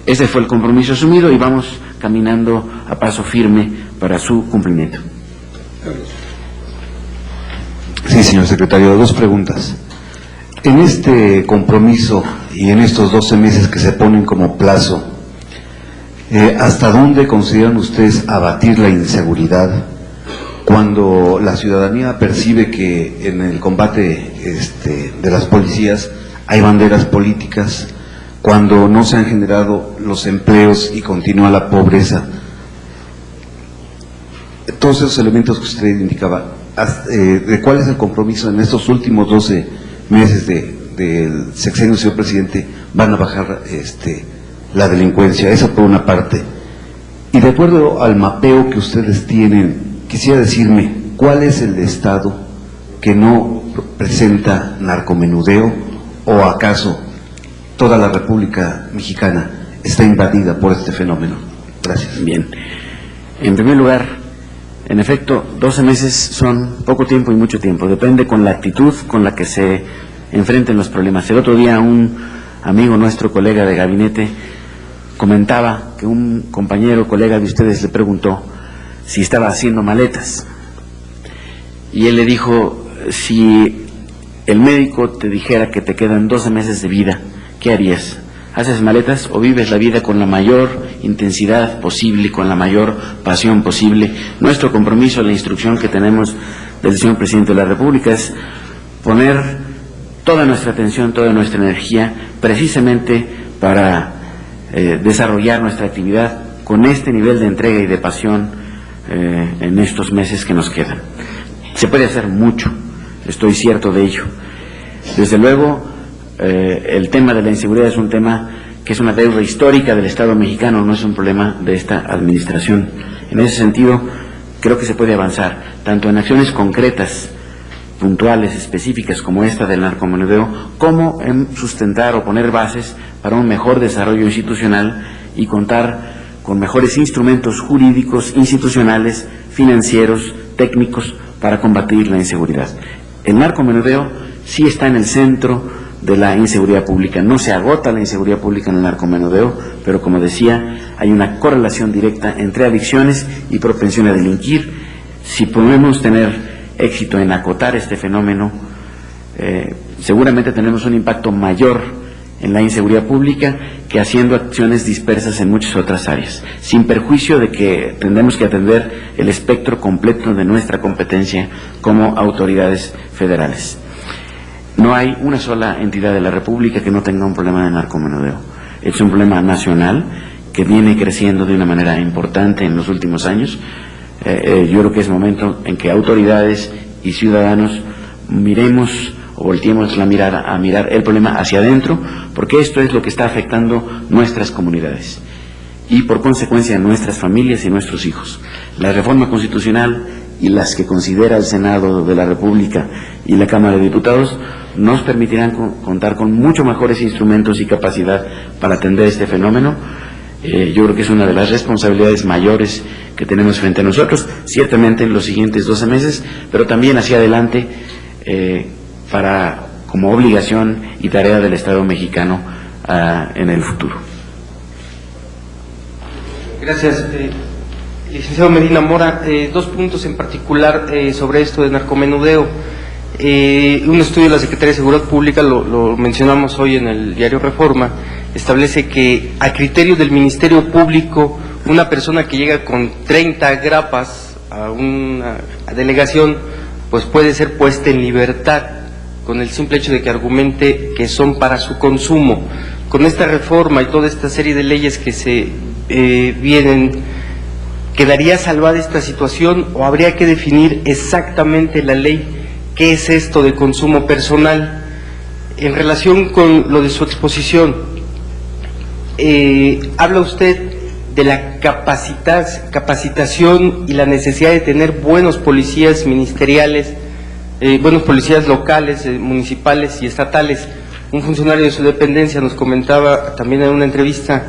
Ese fue el compromiso asumido y vamos caminando a paso firme para su cumplimiento. Sí, señor secretario, 2 preguntas. En este compromiso y en estos 12 meses que se ponen como plazo, ¿hasta dónde consideran ustedes abatir la inseguridad cuando la ciudadanía percibe que en el combate de las policías hay banderas políticas, cuando no se han generado los empleos y continúa la pobreza? Todos esos elementos que usted indicaba, ¿de cuál es el compromiso en estos últimos 12 meses del sexenio, señor presidente, van a bajar la delincuencia? Eso por una parte. Y de acuerdo al mapeo que ustedes tienen, quisiera decirme, ¿cuál es el estado que no presenta narcomenudeo, o acaso toda la República Mexicana está invadida por este fenómeno? Gracias. Bien. En primer lugar, en efecto, 12 meses son poco tiempo y mucho tiempo. Depende con la actitud con la que se enfrenten los problemas. El otro día un amigo nuestro, colega de gabinete, comentaba que un compañero, colega de ustedes, le preguntó si estaba haciendo maletas. Y él le dijo, si el médico te dijera que te quedan 12 meses de vida, ¿qué harías? ¿Haces maletas o vives la vida con la mayor intensidad posible, con la mayor pasión posible? Nuestro compromiso, la instrucción que tenemos del señor Presidente de la República es poner toda nuestra atención, toda nuestra energía, precisamente para desarrollar nuestra actividad con este nivel de entrega y de pasión en estos meses que nos quedan. Se puede hacer mucho, estoy cierto de ello. Desde luego, el tema de la inseguridad es un tema que es una deuda histórica del Estado mexicano, no es un problema de esta administración. En ese sentido, creo que se puede avanzar, tanto en acciones concretas, puntuales, específicas, como esta del narcomenudeo, como en sustentar o poner bases para un mejor desarrollo institucional y contar con mejores instrumentos jurídicos, institucionales, financieros, técnicos, para combatir la inseguridad. El narcomenudeo sí está en el centro de la inseguridad pública. No se agota la inseguridad pública en el narcomenudeo, pero como decía, hay una correlación directa entre adicciones y propensión a delinquir. Si podemos tener éxito en acotar este fenómeno, seguramente tenemos un impacto mayor en la inseguridad pública que haciendo acciones dispersas en muchas otras áreas, sin perjuicio de que tendremos que atender el espectro completo de nuestra competencia como autoridades federales. No hay una sola entidad de la República que no tenga un problema de narcomenudeo. Es un problema nacional que viene creciendo de una manera importante en los últimos años. Yo creo que es momento en que autoridades y ciudadanos miremos o volteemos la mirada a mirar el problema hacia adentro, porque esto es lo que está afectando nuestras comunidades y por consecuencia nuestras familias y nuestros hijos. La reforma constitucional y las que considera el Senado de la República y la Cámara de Diputados nos permitirán contar con mucho mejores instrumentos y capacidad para atender este fenómeno. Yo creo que es una de las responsabilidades mayores que tenemos frente a nosotros, ciertamente en los siguientes 12 meses, pero también hacia adelante como obligación y tarea del Estado mexicano en el futuro. Gracias. Licenciado Medina Mora, 2 puntos en particular sobre esto de narcomenudeo. Un estudio de la Secretaría de Seguridad Pública, lo mencionamos hoy en el diario Reforma, establece que a criterio del Ministerio Público, una persona que llega con 30 grapas a una delegación, pues puede ser puesta en libertad con el simple hecho de que argumente que son para su consumo. Con esta reforma y toda esta serie de leyes que se vienen, ¿quedaría salvada esta situación o habría que definir exactamente la ley? ¿Qué es esto de consumo personal? En relación con lo de su exposición, habla usted de la capacitación y la necesidad de tener buenos policías ministeriales, buenos policías locales, municipales y estatales. un funcionario de su dependencia nos comentaba también en una entrevista,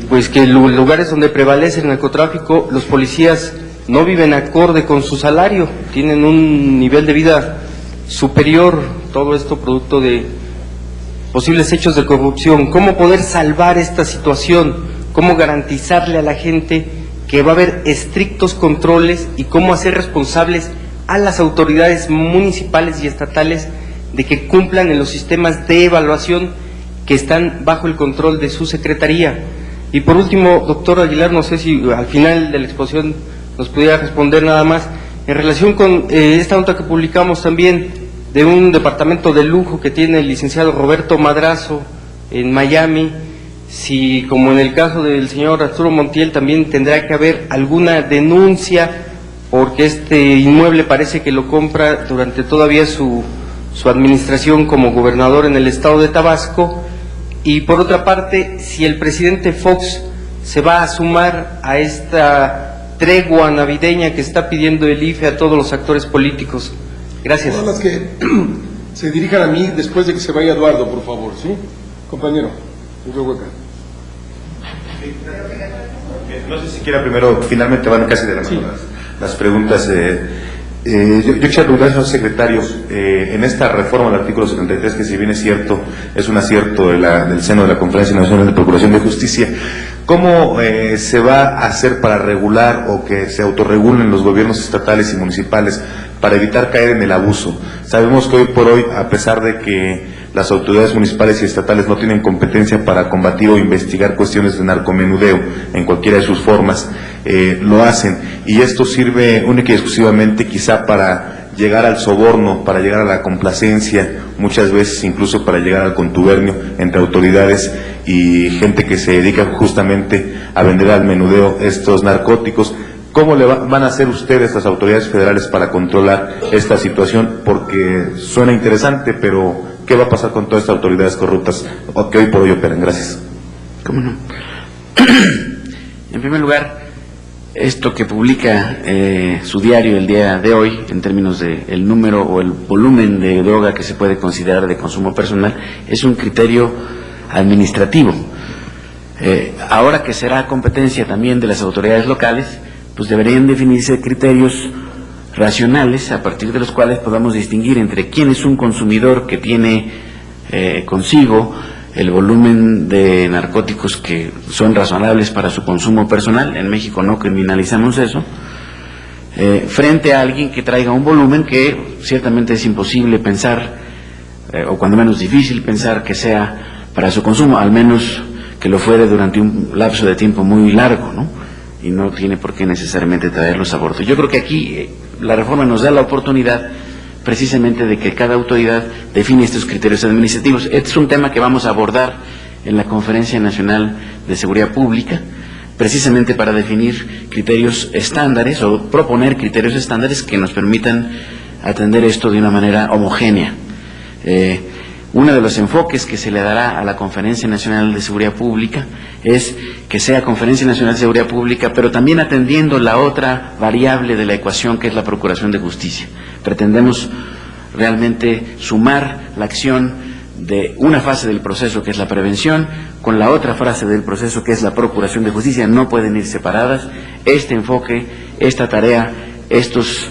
pues que en lugares donde prevalece el narcotráfico, los policías no viven acorde con su salario, tienen un nivel de vida superior, todo esto producto de posibles hechos de corrupción. ¿Cómo poder salvar esta situación? ¿Cómo garantizarle a la gente que va a haber estrictos controles y cómo hacer responsables a las autoridades municipales y estatales de que cumplan en los sistemas de evaluación que están bajo el control de su secretaría? Y por último, doctor Aguilar, no sé si al final de la exposición nos pudiera responder nada más, en relación con esta nota que publicamos también de un departamento de lujo que tiene el licenciado Roberto Madrazo en Miami, si como en el caso del señor Arturo Montiel también tendrá que haber alguna denuncia, porque este inmueble parece que lo compra durante todavía su administración como gobernador en el estado de Tabasco. Y por otra parte, si el presidente Fox se va a sumar a esta tregua navideña que está pidiendo el IFE a todos los actores políticos. Gracias. Todas las que se dirijan a mí después de que se vaya Eduardo, por favor, ¿sí? Compañero, y luego acá. No sé si quiera primero, finalmente van casi de la mano las preguntas. Yo quisiera preguntar al secretario, en esta reforma del artículo 73, que si bien es cierto, es un acierto del seno de la Conferencia Nacional de Procuración de Justicia, ¿cómo se va a hacer para regular o que se autorregulen los gobiernos estatales y municipales para evitar caer en el abuso? Sabemos que hoy por hoy, a pesar de que las autoridades municipales y estatales no tienen competencia para combatir o investigar cuestiones de narcomenudeo en cualquiera de sus formas, lo hacen, y esto sirve única y exclusivamente quizá para llegar al soborno, para llegar a la complacencia, muchas veces incluso para llegar al contubernio entre autoridades y gente que se dedica justamente a vender al menudeo estos narcóticos. ¿Cómo le van a hacer ustedes, las autoridades federales, para controlar esta situación? Porque suena interesante, pero ¿qué va a pasar con todas estas autoridades corruptas que hoy por hoy operan? Gracias. ¿Cómo no? En primer lugar, esto que publica su diario el día de hoy, en términos de el número o el volumen de droga que se puede considerar de consumo personal, es un criterio administrativo. Ahora que será competencia también de las autoridades locales, pues deberían definirse criterios racionales a partir de los cuales podamos distinguir entre quién es un consumidor que tiene consigo el volumen de narcóticos que son razonables para su consumo personal. En México no criminalizamos eso, frente a alguien que traiga un volumen que ciertamente es imposible pensar, o cuando menos difícil pensar que sea para su consumo, al menos que lo fuere durante un lapso de tiempo muy largo, ¿no? Y no tiene por qué necesariamente traerlos a bordo. Yo creo que aquí la reforma nos da la oportunidad precisamente de que cada autoridad define estos criterios administrativos. Este es un tema que vamos a abordar en la Conferencia Nacional de Seguridad Pública, precisamente para definir criterios estándares o proponer criterios estándares que nos permitan atender esto de una manera homogénea. Uno de los enfoques que se le dará a la Conferencia Nacional de Seguridad Pública es que sea Conferencia Nacional de Seguridad Pública, pero también atendiendo la otra variable de la ecuación, que es la Procuración de Justicia. Pretendemos realmente sumar la acción de una fase del proceso, que es la prevención, con la otra fase del proceso, que es la Procuración de Justicia. No pueden ir separadas. Este enfoque, esta tarea, estos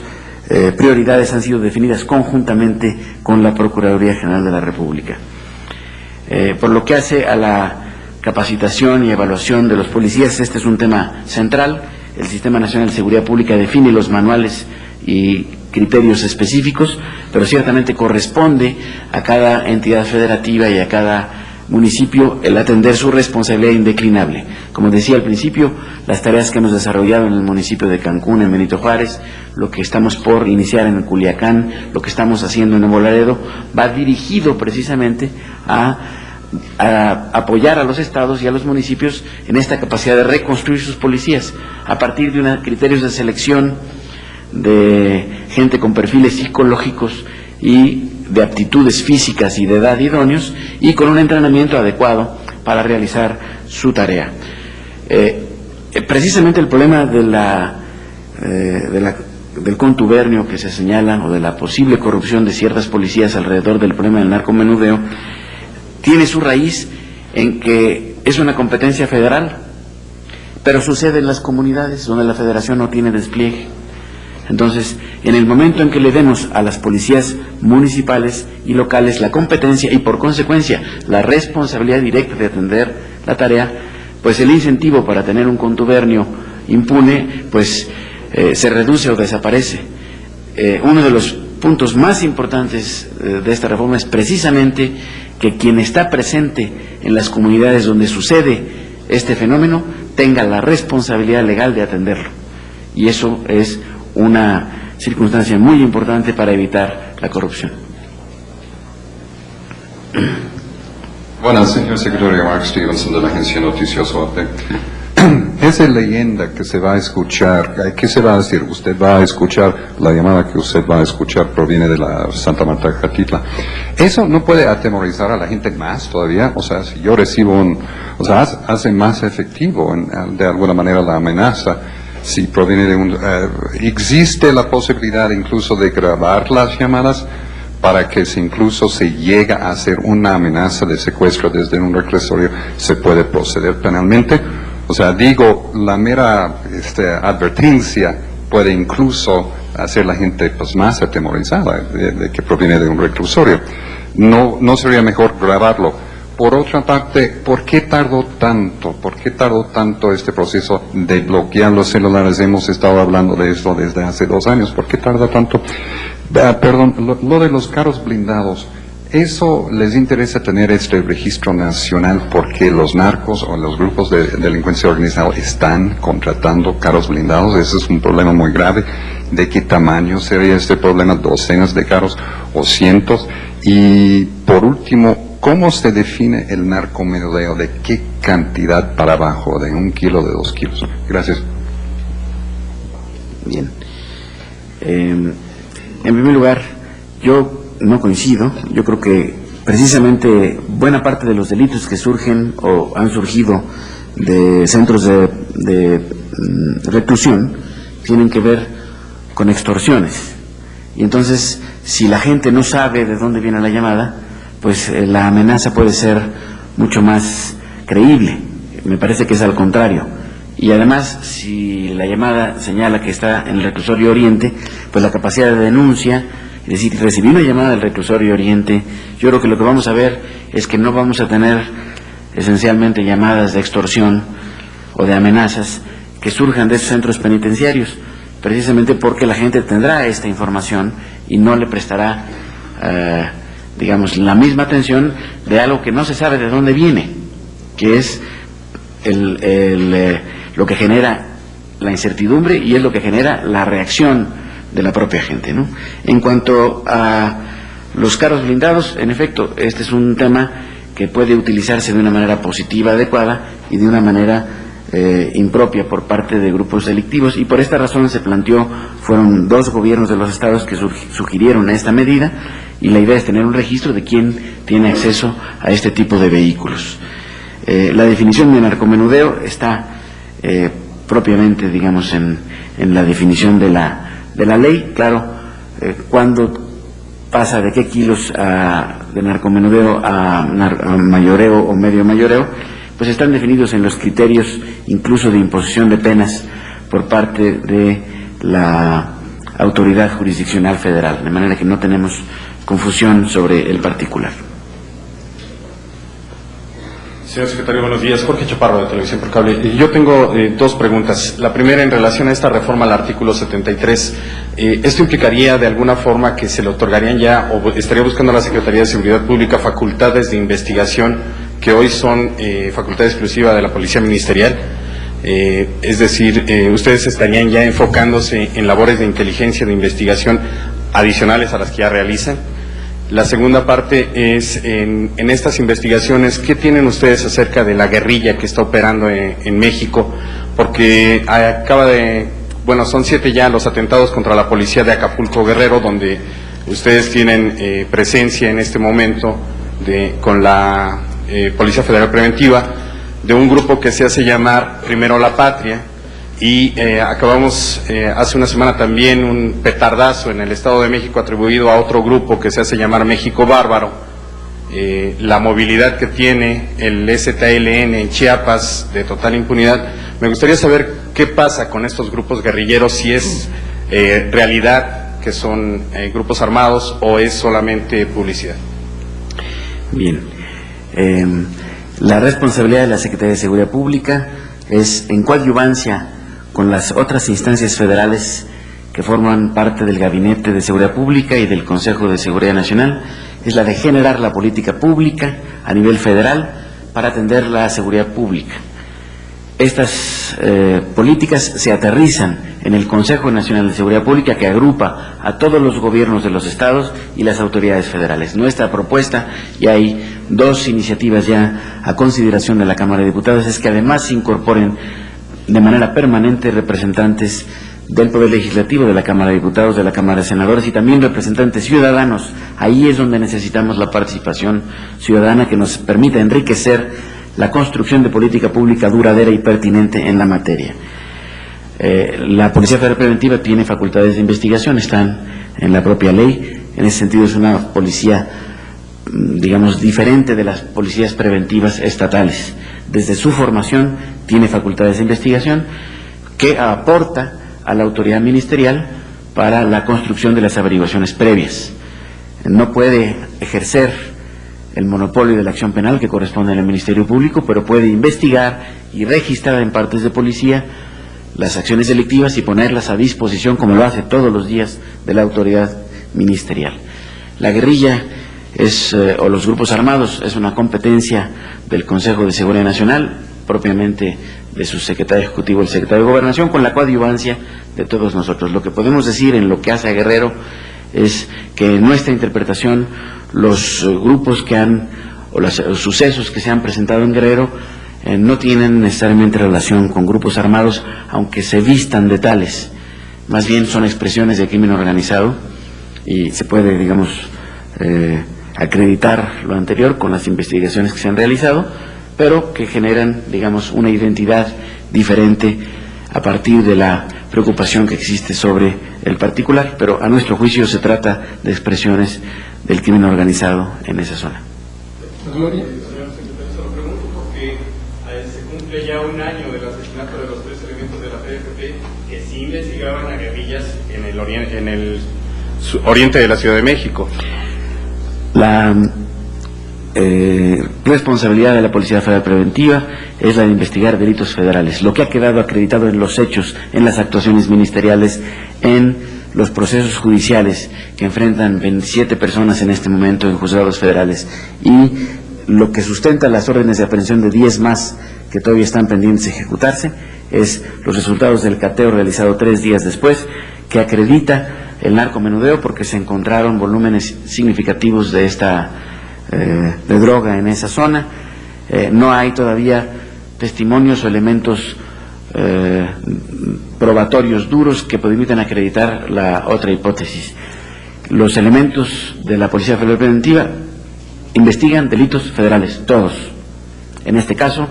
prioridades han sido definidas conjuntamente con la Procuraduría General de la República. Por lo que hace a la capacitación y evaluación de los policías, este es un tema central. El Sistema Nacional de Seguridad Pública define los manuales y criterios específicos, pero ciertamente corresponde a cada entidad federativa y a cada municipio el atender su responsabilidad indeclinable. Como decía al principio, las tareas que hemos desarrollado en el municipio de Cancún, en Benito Juárez, lo que estamos por iniciar en Culiacán, lo que estamos haciendo en Nuevo Laredo, va dirigido precisamente a apoyar a los estados y a los municipios en esta capacidad de reconstruir sus policías a partir de criterios de selección de gente con perfiles psicológicos y de aptitudes físicas y de edad idóneos, y con un entrenamiento adecuado para realizar su tarea. Precisamente el problema de la del contubernio que se señala o de la posible corrupción de ciertas policías alrededor del problema del narcomenudeo tiene su raíz en que es una competencia federal, pero sucede en las comunidades donde la federación no tiene despliegue. Entonces, en el momento en que le demos a las policías municipales y locales la competencia y por consecuencia la responsabilidad directa de atender la tarea, pues el incentivo para tener un contubernio impune pues se reduce o desaparece. Uno de los puntos más importantes de esta reforma es precisamente que quien está presente en las comunidades donde sucede este fenómeno tenga la responsabilidad legal de atenderlo, y eso es una circunstancia muy importante para evitar la corrupción. Buenas, señor secretario. Mark Stevenson de la agencia Noticioso AP. Esa leyenda que se va a escuchar, ¿qué se va a decir? Usted va a escuchar, la llamada que usted va a escuchar proviene de la Santa Marta Catitla. ¿Eso no puede atemorizar a la gente más todavía? O sea, si yo recibo hace más efectivo de alguna manera la amenaza. Si proviene de existe la posibilidad incluso de grabar las llamadas para que si incluso se llega a hacer una amenaza de secuestro desde un reclusorio, se puede proceder penalmente. O sea, digo, la mera advertencia puede incluso hacer la gente pues más atemorizada de que proviene de un reclusorio. No sería mejor grabarlo. Por otra parte, ¿por qué tardó tanto? ¿Por qué tardó tanto este proceso de bloquear los celulares? Hemos estado hablando de esto desde hace 2 años. ¿Por qué tarda tanto? Perdón, lo de los carros blindados, ¿eso les interesa tener este registro nacional porque los narcos o los grupos de delincuencia organizada están contratando carros blindados? Ese es un problema muy grave. ¿De qué tamaño sería este problema? ¿Docenas de carros o cientos? Y por último, ¿cómo se define el narcomenudeo? ¿De qué cantidad para abajo? ¿De 1 kilo, de 2 kilos? Gracias. Bien. En primer lugar, yo no coincido. Yo creo que precisamente buena parte de los delitos que surgen o han surgido de centros de reclusión tienen que ver con extorsiones. Y entonces, si la gente no sabe de dónde viene la llamada, pues la amenaza puede ser mucho más creíble. Me parece que es al contrario. Y además, si la llamada señala que está en el reclusorio Oriente, pues la capacidad de denuncia, es decir, recibí una llamada del reclusorio Oriente, yo creo que lo que vamos a ver es que no vamos a tener esencialmente llamadas de extorsión o de amenazas que surjan de esos centros penitenciarios, precisamente porque la gente tendrá esta información y no le prestará digamos, la misma atención de algo que no se sabe de dónde viene, que es lo que genera la incertidumbre y es lo que genera la reacción de la propia gente, ¿no? En cuanto a los carros blindados, en efecto, este es un tema que puede utilizarse de una manera positiva, adecuada, y de una manera impropia por parte de grupos delictivos, y por esta razón se planteó, fueron 2 gobiernos de los estados que sugirieron esta medida, y la idea es tener un registro de quién tiene acceso a este tipo de vehículos. La definición de narcomenudeo está propiamente, digamos, en la definición de la ley. Claro, cuando pasa de qué kilos de narcomenudeo a mayoreo o medio mayoreo, pues están definidos en los criterios incluso de imposición de penas por parte de la autoridad jurisdiccional federal, de manera que no tenemos confusión sobre el particular. Señor secretario, buenos días. Jorge Chaparro, de Televisión por Cable. Yo tengo 2 preguntas. La primera, en relación a esta reforma al artículo 73. ¿Esto implicaría de alguna forma que se le otorgarían ya, o estaría buscando a la Secretaría de Seguridad Pública, facultades de investigación que hoy son facultad exclusiva de la Policía Ministerial? Es decir, ustedes estarían ya enfocándose en labores de inteligencia, de investigación adicionales a las que ya realizan. La segunda parte es, en estas investigaciones, ¿qué tienen ustedes acerca de la guerrilla que está operando en México? Porque son 7 ya los atentados contra la policía de Acapulco Guerrero, donde ustedes tienen presencia en este momento con la Policía Federal Preventiva, de un grupo que se hace llamar Primero la Patria, y acabamos hace una semana también un petardazo en el Estado de México atribuido a otro grupo que se hace llamar México Bárbaro. La movilidad que tiene el ZLN en Chiapas de total impunidad. Me gustaría saber qué pasa con estos grupos guerrilleros, si es realidad que son grupos armados o es solamente publicidad. Bien. La responsabilidad de la Secretaría de Seguridad Pública es, en coadyuvancia con las otras instancias federales que forman parte del Gabinete de Seguridad Pública y del Consejo de Seguridad Nacional, es la de generar la política pública a nivel federal para atender la seguridad pública. Estas políticas se aterrizan en el Consejo Nacional de Seguridad Pública, que agrupa a todos los gobiernos de los estados y las autoridades federales. Nuestra propuesta, y hay 2 iniciativas ya a consideración de la Cámara de Diputados, es que además se incorporen de manera permanente representantes del Poder Legislativo, de la Cámara de Diputados, de la Cámara de Senadores y también representantes ciudadanos. Ahí es donde necesitamos la participación ciudadana que nos permita enriquecer la construcción de política pública duradera y pertinente en la materia. La Policía Federal Preventiva tiene facultades de investigación, están en la propia ley. En ese sentido es una policía, digamos, diferente de las policías preventivas estatales. Desde su formación tiene facultades de investigación que aporta a la autoridad ministerial para la construcción de las averiguaciones previas. No puede ejercer el monopolio de la acción penal que corresponde al Ministerio Público, pero puede investigar y registrar en partes de policía las acciones delictivas y ponerlas a disposición, como lo hace todos los días, de la autoridad ministerial. La guerrilla o los grupos armados es una competencia del Consejo de Seguridad Nacional, propiamente de su secretario ejecutivo, el secretario de Gobernación, con la coadyuvancia de todos nosotros. Lo que podemos decir en lo que hace a Guerrero es que en nuestra interpretación los grupos o los sucesos que se han presentado en Guerrero no tienen necesariamente relación con grupos armados, aunque se vistan de tales. Más bien son expresiones de crimen organizado y se puede, digamos, acreditar lo anterior con las investigaciones que se han realizado, pero que generan, digamos, una identidad diferente a partir de la preocupación que existe sobre el particular, pero a nuestro juicio se trata de expresiones del crimen organizado en esa zona. Gloria. Señor secretario, se lo pregunto porque se cumple ya un año del asesinato de los 3 elementos de la PFP que sí investigaban a guerrillas en el oriente de la Ciudad de México. La responsabilidad de la Policía Federal Preventiva es la de investigar delitos federales. Lo que ha quedado acreditado en los hechos, en las actuaciones ministeriales, en los procesos judiciales que enfrentan 27 personas en este momento en juzgados federales, y lo que sustenta las órdenes de aprehensión de 10 más que todavía están pendientes de ejecutarse, es los resultados del cateo realizado 3 días después, que acredita el narcomenudeo porque se encontraron volúmenes significativos de de droga en esa zona. No hay todavía testimonios o elementos probatorios duros que permitan acreditar la otra hipótesis. Los elementos de la Policía Federal Preventiva investigan delitos federales, todos. En este caso,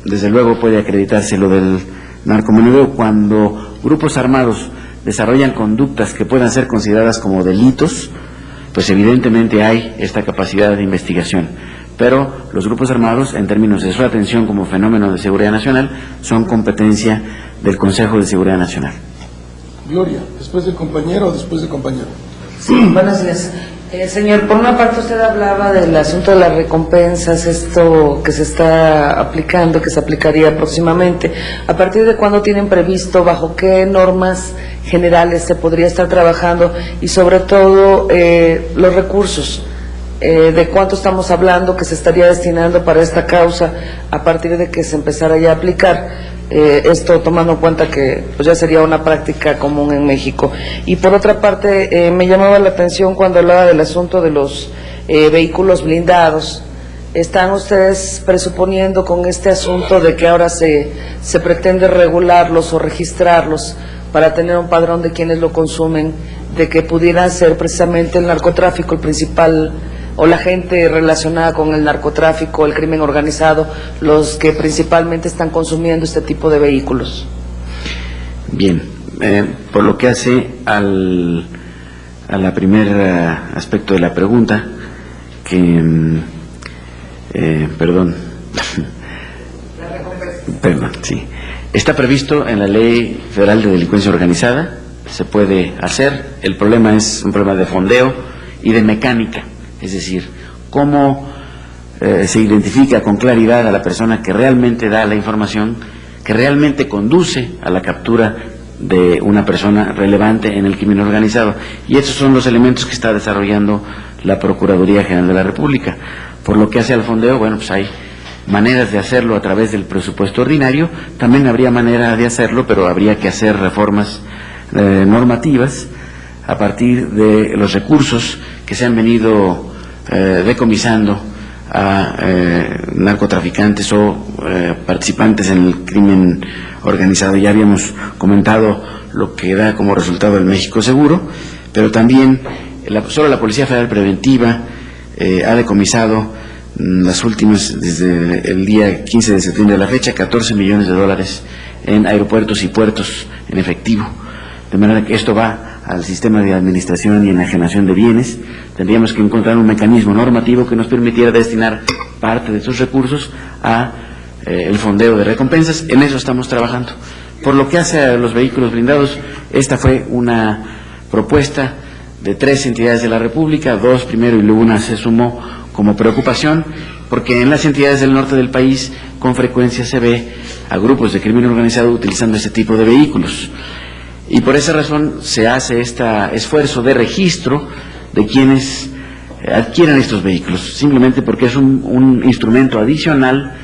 desde luego puede acreditarse lo del narcomenudeo cuando grupos armados desarrollan conductas que puedan ser consideradas como delitos, pues evidentemente hay esta capacidad de investigación. Pero los grupos armados, en términos de su atención como fenómeno de seguridad nacional, son competencia del Consejo de Seguridad Nacional. Gloria, después del compañero o después del compañero. Sí, buenos días. Señor, por una parte usted hablaba del asunto de las recompensas, esto que se está aplicando, que se aplicaría próximamente. ¿A partir de cuándo tienen previsto, bajo qué normas generales se podría estar trabajando y sobre todo los recursos? ¿De cuánto estamos hablando que se estaría destinando para esta causa a partir de que se empezara ya a aplicar? Esto tomando en cuenta que pues ya sería una práctica común en México. Y por otra parte, me llamaba la atención cuando hablaba del asunto de los vehículos blindados. ¿Están ustedes presuponiendo con este asunto de que ahora se pretende regularlos o registrarlos para tener un padrón de quienes lo consumen, de que pudiera ser precisamente el narcotráfico el principal o la gente relacionada con el narcotráfico, el crimen organizado, los que principalmente están consumiendo este tipo de vehículos? Bien, por lo que hace a la primer aspecto de la pregunta, perdón, sí, está previsto en la Ley Federal de Delincuencia Organizada, se puede hacer. El problema es un problema de fondeo y de mecánica, es decir, cómo se identifica con claridad a la persona que realmente da la información, que realmente conduce a la captura de una persona relevante en el crimen organizado. Y esos son los elementos que está desarrollando la Procuraduría General de la República. Por lo que hace al fondeo, bueno, pues hay maneras de hacerlo a través del presupuesto ordinario, también habría manera de hacerlo, pero habría que hacer reformas normativas a partir de los recursos que se han venido decomisando a narcotraficantes o participantes en el crimen organizado. Ya habíamos comentado lo que da como resultado el México Seguro, pero también solo la Policía Federal Preventiva ha decomisado las últimas, desde el día 15 de septiembre a la fecha, 14 millones de dólares en aeropuertos y puertos en efectivo. De manera que esto va al sistema de administración y enajenación de bienes. Tendríamos que encontrar un mecanismo normativo que nos permitiera destinar parte de estos recursos a el fondeo de recompensas. En eso estamos trabajando. Por lo que hace a los vehículos blindados, esta fue una propuesta de 3 entidades de la República, 2 primero y luego una se sumó como preocupación, porque en las entidades del norte del país con frecuencia se ve a grupos de crimen organizado utilizando este tipo de vehículos. Y por esa razón se hace este esfuerzo de registro de quienes adquieren estos vehículos, simplemente porque es un instrumento adicional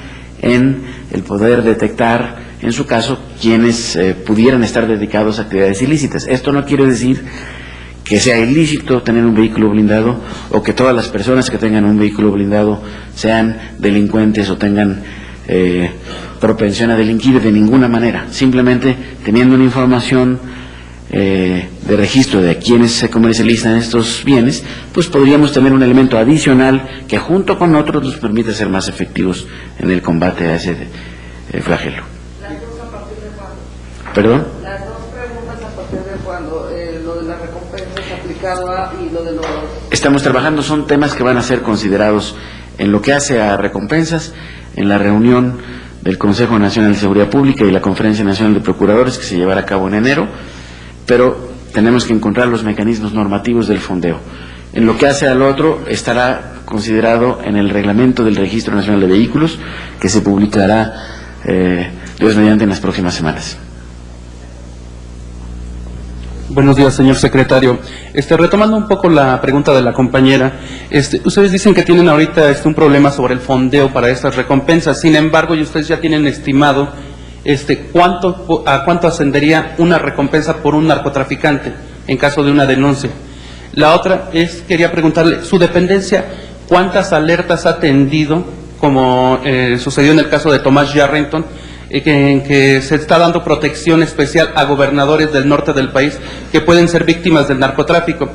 en el poder detectar, en su caso, quienes pudieran estar dedicados a actividades ilícitas. Esto no quiere decir que sea ilícito tener un vehículo blindado o que todas las personas que tengan un vehículo blindado sean delincuentes o tengan propensión a delinquir, de ninguna manera. Simplemente teniendo una información de registro de quienes se comercializan estos bienes, pues podríamos tener un elemento adicional que junto con otros nos permite ser más efectivos en el combate a ese flagelo. ¿Las dos a partir de cuándo? ¿Perdón? Las dos preguntas a partir de cuándo, lo de las recompensas aplicado a y lo de los... Estamos trabajando, son temas que van a ser considerados en lo que hace a recompensas, en la reunión del Consejo Nacional de Seguridad Pública y la Conferencia Nacional de Procuradores que se llevará a cabo en enero, pero tenemos que encontrar los mecanismos normativos del fondeo. En lo que hace al otro, estará considerado en el reglamento del Registro Nacional de Vehículos, que se publicará, Dios mediante, en las próximas semanas. Buenos días, señor secretario. Retomando un poco la pregunta de la compañera, ustedes dicen que tienen ahorita un problema sobre el fondeo para estas recompensas. Sin embargo, y ustedes ya tienen estimado a cuánto ascendería una recompensa por un narcotraficante en caso de una denuncia. La otra quería preguntarle, su dependencia, ¿cuántas alertas ha atendido, como sucedió en el caso de Tomás Yarrington, en que se está dando protección especial a gobernadores del norte del país que pueden ser víctimas del narcotráfico?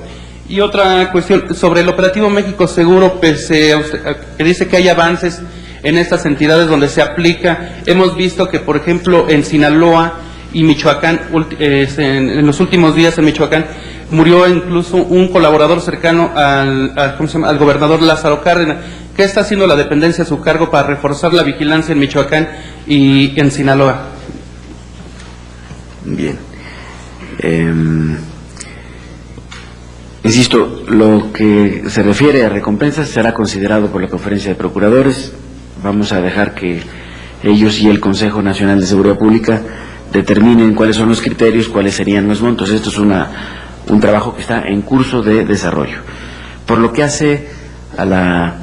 Y otra cuestión, sobre el operativo México Seguro, pese a usted, que dice que hay avances en estas entidades donde se aplica, hemos visto que, por ejemplo, en Sinaloa y Michoacán, en los últimos días en Michoacán, murió incluso un colaborador cercano al gobernador Lázaro Cárdenas. ¿Qué está haciendo la dependencia a su cargo para reforzar la vigilancia en Michoacán y en Sinaloa? Bien. Insisto, lo que se refiere a recompensas será considerado por la Conferencia de Procuradores. Vamos a dejar que ellos y el Consejo Nacional de Seguridad Pública determinen cuáles son los criterios, cuáles serían los montos. Esto es un trabajo que está en curso de desarrollo. Por lo que hace a la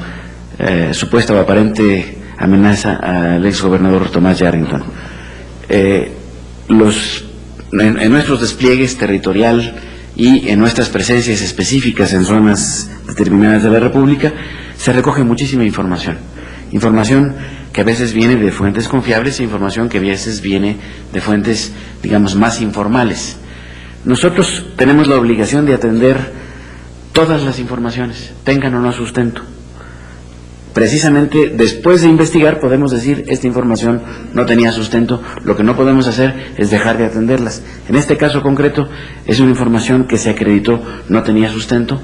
supuesta o aparente amenaza al exgobernador Tomás Yarrington, en nuestros despliegues territorial y en nuestras presencias específicas en zonas determinadas de la República, se recoge muchísima información que a veces viene de fuentes confiables e información que a veces viene de fuentes, digamos, más informales. Nosotros tenemos la obligación de atender todas las informaciones, tengan o no sustento. Precisamente después de investigar podemos decir esta información no tenía sustento, lo que no podemos hacer es dejar de atenderlas. En este caso concreto es una información que se acreditó no tenía sustento,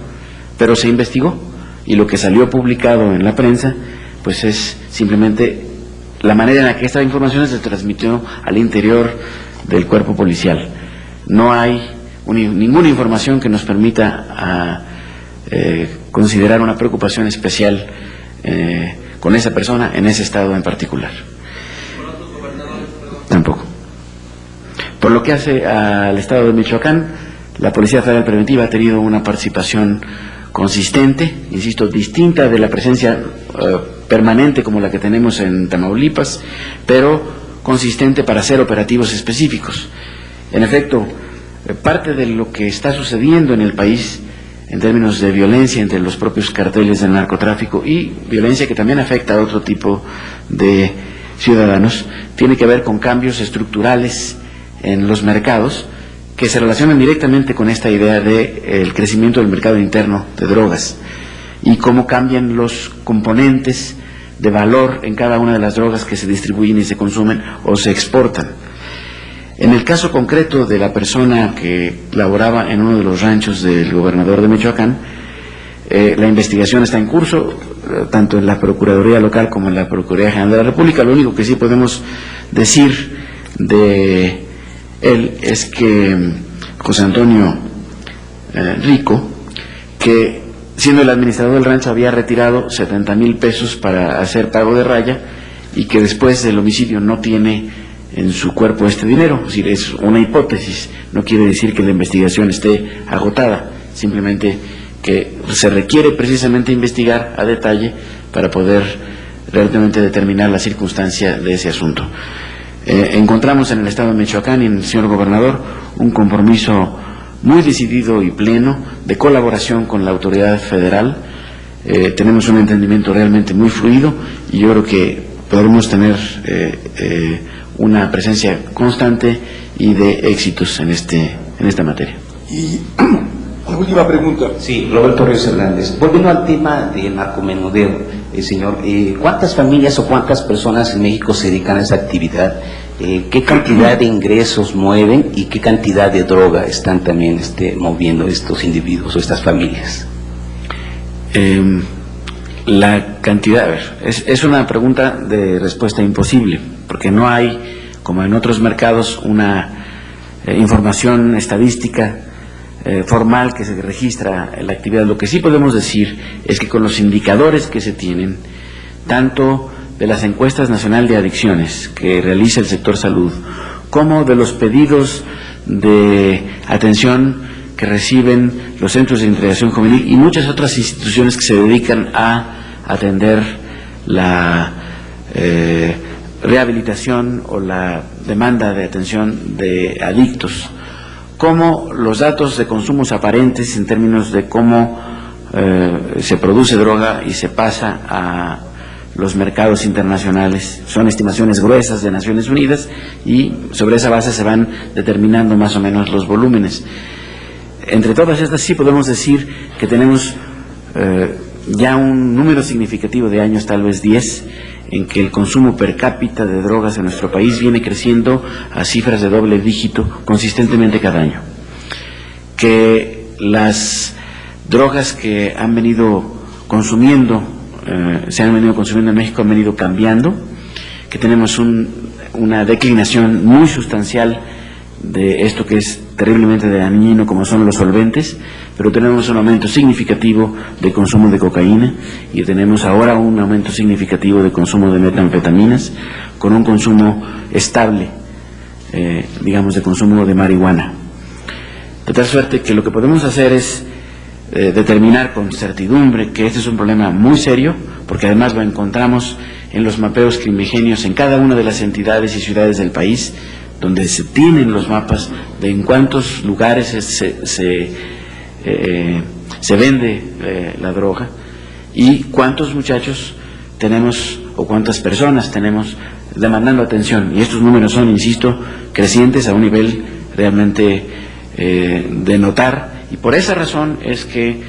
pero se investigó y lo que salió publicado en la prensa pues es simplemente la manera en la que esta información se transmitió al interior del cuerpo policial. No hay ninguna información que nos permita considerar una preocupación especial con esa persona en ese estado en particular. Tampoco. Por lo que hace al estado de Michoacán, la Policía Federal Preventiva ha tenido una participación consistente, insisto, distinta de la presencia permanente como la que tenemos en Tamaulipas, pero consistente para hacer operativos específicos. En efecto, parte de lo que está sucediendo en el país en términos de violencia entre los propios carteles del narcotráfico y violencia que también afecta a otro tipo de ciudadanos, tiene que ver con cambios estructurales en los mercados que se relacionan directamente con esta idea del crecimiento del mercado interno de drogas y cómo cambian los componentes de valor en cada una de las drogas que se distribuyen y se consumen o se exportan. En el caso concreto de la persona que laboraba en uno de los ranchos del gobernador de Michoacán, la investigación está en curso, tanto en la Procuraduría Local como en la Procuraduría General de la República. Lo único que sí podemos decir de él es que José Antonio Rico, que siendo el administrador del rancho había retirado 70,000 pesos para hacer pago de raya y que después del homicidio no tiene en su cuerpo este dinero. Es decir, es una hipótesis, no quiere decir que la investigación esté agotada, simplemente que se requiere precisamente investigar a detalle para poder realmente determinar la circunstancia de ese asunto. Encontramos en el estado de Michoacán y en el señor gobernador un compromiso muy decidido y pleno de colaboración con la autoridad federal. Tenemos un entendimiento realmente muy fluido y yo creo que podremos tener una presencia constante y de éxitos en esta materia. Y la última pregunta. Sí, Roberto Ríos Hernández. Volviendo al tema del narcomenudeo, señor, ¿cuántas familias o cuántas personas en México se dedican a esa actividad? ¿Qué cantidad de ingresos mueven y qué cantidad de droga están también moviendo estos individuos o estas familias? La cantidad, a ver, es una pregunta de respuesta imposible, porque no hay, como en otros mercados, una información estadística formal que se registra en la actividad. Lo que sí podemos decir es que con los indicadores que se tienen, tanto de las encuestas nacional de adicciones que realiza el sector salud, como de los pedidos de atención que reciben los centros de integración juvenil y muchas otras instituciones que se dedican a atender la rehabilitación o la demanda de atención de adictos, como los datos de consumos aparentes en términos de cómo se produce droga y se pasa a los mercados internacionales. Son estimaciones gruesas de Naciones Unidas y sobre esa base se van determinando más o menos los volúmenes. Entre todas estas sí podemos decir que tenemos ya un número significativo de años, tal vez 10, en que el consumo per cápita de drogas en nuestro país viene creciendo a cifras de doble dígito consistentemente cada año. Que las drogas que han venido consumiendo, se han venido consumiendo en México, han venido cambiando, que tenemos una declinación muy sustancial de esto que es terriblemente dañino como son los solventes, pero tenemos un aumento significativo de consumo de cocaína y tenemos ahora un aumento significativo de consumo de metanfetaminas con un consumo estable, digamos, de consumo de marihuana. De tal suerte que lo que podemos hacer es determinar con certidumbre que este es un problema muy serio, porque además lo encontramos en los mapeos primigenios en cada una de las entidades y ciudades del país, donde se tienen los mapas de en cuántos lugares se vende la droga y cuántos muchachos tenemos o cuántas personas tenemos demandando atención. Y estos números son, insisto, crecientes a un nivel realmente de notar. Y por esa razón es que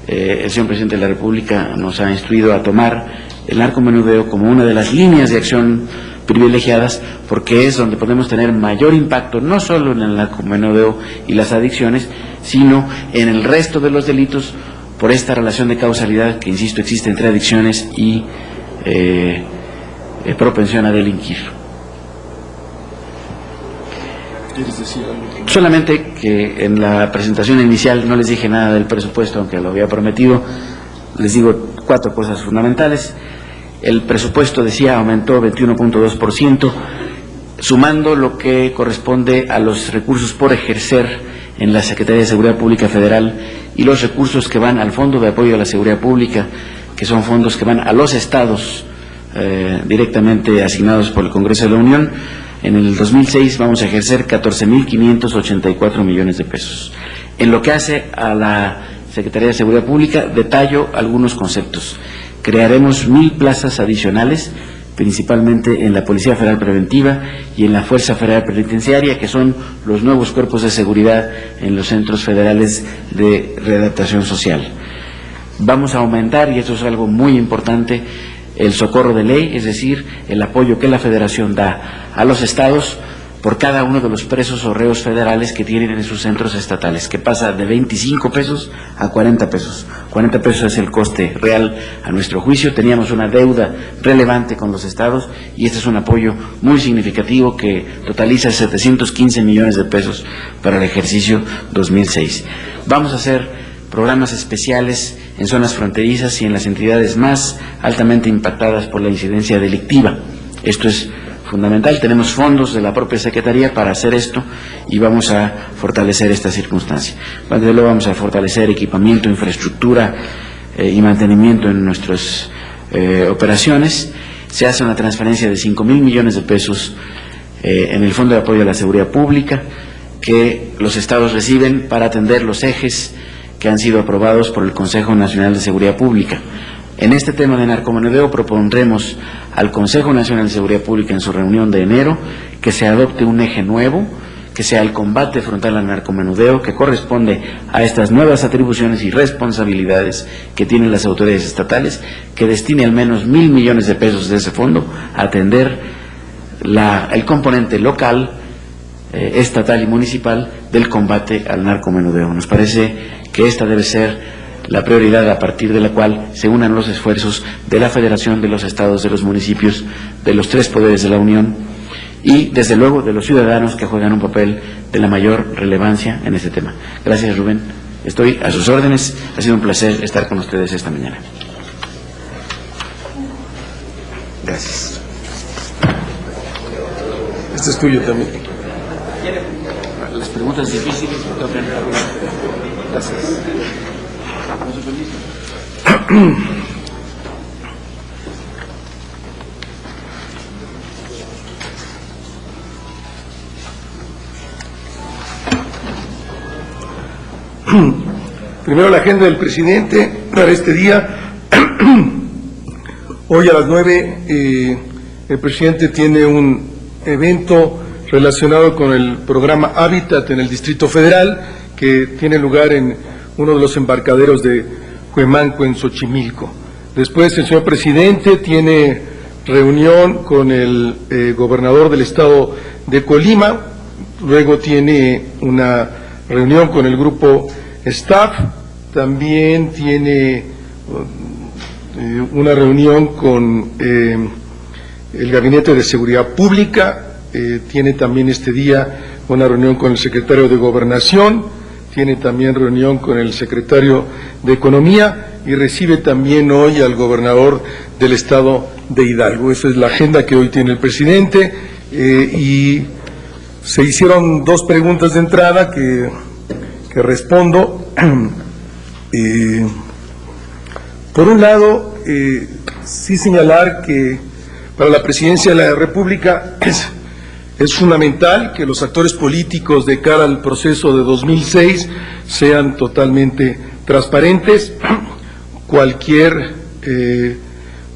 el señor presidente de la República nos ha instruido a tomar el narcomenudeo como una de las líneas de acción privilegiadas, porque es donde podemos tener mayor impacto, no solo en el narcomenudeo y las adicciones, sino en el resto de los delitos, por esta relación de causalidad que, insisto, existe entre adicciones y propensión a delinquir. ¿Quieres decir algo? Solamente que en la presentación inicial no les dije nada del presupuesto, aunque lo había prometido. Les digo 4 cosas fundamentales. El presupuesto, decía, aumentó 21.2%, sumando lo que corresponde a los recursos por ejercer en la Secretaría de Seguridad Pública Federal y los recursos que van al Fondo de Apoyo a la Seguridad Pública, que son fondos que van a los estados directamente asignados por el Congreso de la Unión. En el 2006 vamos a ejercer 14.584 millones de pesos. En lo que hace a la Secretaría de Seguridad Pública, detallo algunos conceptos. Crearemos 1,000 plazas adicionales, principalmente en la Policía Federal Preventiva y en la Fuerza Federal Penitenciaria, que son los nuevos cuerpos de seguridad en los centros federales de readaptación social. Vamos a aumentar, y esto es algo muy importante, el socorro de ley, es decir, el apoyo que la Federación da a los estados por cada uno de los presos o reos federales que tienen en sus centros estatales, que pasa de 25 pesos a 40 pesos. 40 pesos es el coste real a nuestro juicio. Teníamos una deuda relevante con los estados y este es un apoyo muy significativo que totaliza 715 millones de pesos para el ejercicio 2006. Vamos a hacer programas especiales en zonas fronterizas y en las entidades más altamente impactadas por la incidencia delictiva. Esto es fundamental. Tenemos fondos de la propia Secretaría para hacer esto y vamos a fortalecer esta circunstancia. Desde luego vamos a fortalecer equipamiento, infraestructura y mantenimiento en nuestras operaciones. Se hace una transferencia de 5,000 millones de pesos en el Fondo de Apoyo a la Seguridad Pública que los estados reciben para atender los ejes que han sido aprobados por el Consejo Nacional de Seguridad Pública. En este tema de narcomenudeo propondremos al Consejo Nacional de Seguridad Pública en su reunión de enero que se adopte un eje nuevo, que sea el combate frontal al narcomenudeo, que corresponde a estas nuevas atribuciones y responsabilidades que tienen las autoridades estatales, que destine al menos 1,000 millones de pesos de ese fondo a atender el componente local, estatal y municipal del combate al narcomenudeo. Nos parece que esta debe ser la prioridad a partir de la cual se unan los esfuerzos de la Federación, de los estados, de los municipios, de los 3 poderes de la Unión y, desde luego, de los ciudadanos que juegan un papel de la mayor relevancia en este tema. Gracias, Rubén. Estoy a sus órdenes. Ha sido un placer estar con ustedes esta mañana. Gracias. Este es tuyo también. Las preguntas difíciles me tocan. Gracias. Primero la agenda del presidente para este día. Hoy a las 9 el presidente tiene un evento relacionado con el programa Hábitat en el Distrito Federal que tiene lugar en uno de los embarcaderos de Huemanco en Xochimilco. Después el señor presidente tiene reunión con el gobernador del estado de Colima, luego tiene una reunión con el grupo staff, también tiene una reunión con el Gabinete de Seguridad Pública, tiene también este día una reunión con el secretario de Gobernación, tiene también reunión con el secretario de Economía y recibe también hoy al gobernador del estado de Hidalgo. Esa es la agenda que hoy tiene el presidente y se hicieron 2 preguntas de entrada que respondo. Por un lado, sí señalar que para la presidencia de la República es fundamental que los actores políticos de cara al proceso de 2006 sean totalmente transparentes. Cualquier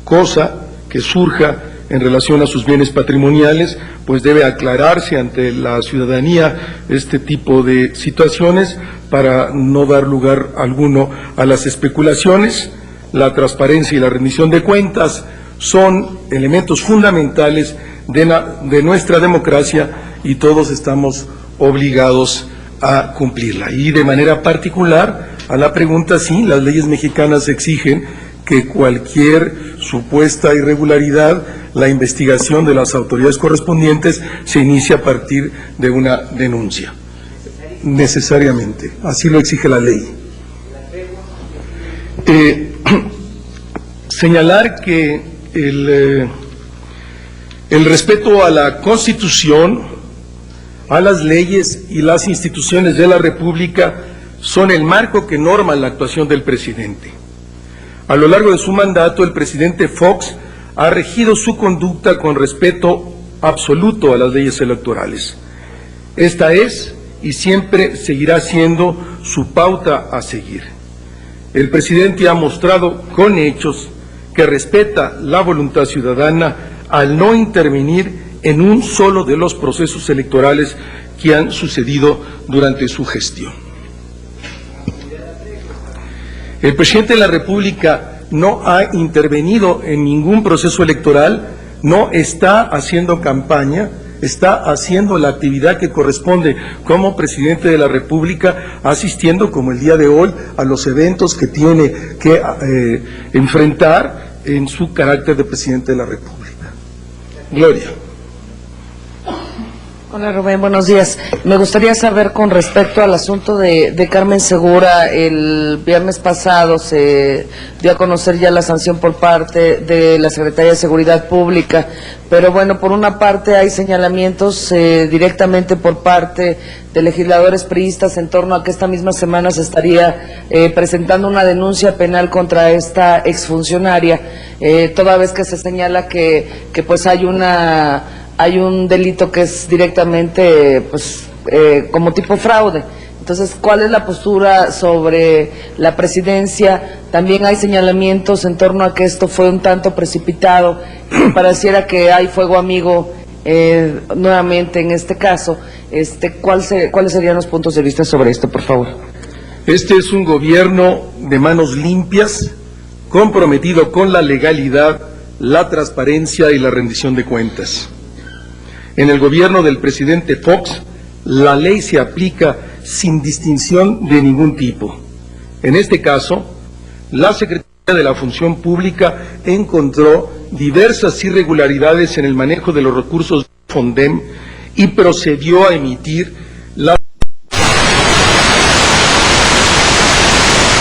cosa que surja en relación a sus bienes patrimoniales, pues debe aclararse ante la ciudadanía este tipo de situaciones para no dar lugar alguno a las especulaciones. La transparencia y la rendición de cuentas son elementos fundamentales de nuestra democracia y todos estamos obligados a cumplirla. Y de manera particular, a la pregunta, sí, las leyes mexicanas exigen que cualquier supuesta irregularidad, la investigación de las autoridades correspondientes se inicie a partir de una denuncia. Necesariamente, así lo exige la ley. Señalar que el respeto a la Constitución, a las leyes y las instituciones de la República son el marco que norma la actuación del presidente. A lo largo de su mandato, el presidente Fox ha regido su conducta con respeto absoluto a las leyes electorales. Esta es y siempre seguirá siendo su pauta a seguir. El presidente ha mostrado con hechos que respeta la voluntad ciudadana al no intervenir en un solo de los procesos electorales que han sucedido durante su gestión. El presidente de la República no ha intervenido en ningún proceso electoral, no está haciendo campaña, está haciendo la actividad que corresponde como presidente de la República, asistiendo, como el día de hoy, a los eventos que tiene que enfrentar en su carácter de presidente de la República. Gloria. Hola Rubén, buenos días. Me gustaría saber con respecto al asunto de Carmen Segura. El viernes pasado se dio a conocer ya la sanción por parte de la Secretaría de Seguridad Pública, pero bueno, por una parte hay señalamientos directamente por parte de legisladores priistas en torno a que esta misma semana se estaría presentando una denuncia penal contra esta exfuncionaria, toda vez que se señala que pues hay un delito que es directamente como tipo fraude. Entonces, ¿cuál es la postura sobre la presidencia? También hay señalamientos en torno a que esto fue un tanto precipitado, y pareciera que hay fuego amigo nuevamente en este caso. ¿Cuáles serían los puntos de vista sobre esto, por favor? Este es un gobierno de manos limpias, comprometido con la legalidad, la transparencia y la rendición de cuentas. En el gobierno del presidente Fox, la ley se aplica sin distinción de ningún tipo. En este caso, la Secretaría de la Función Pública encontró diversas irregularidades en el manejo de los recursos de Fondem y procedió a emitir las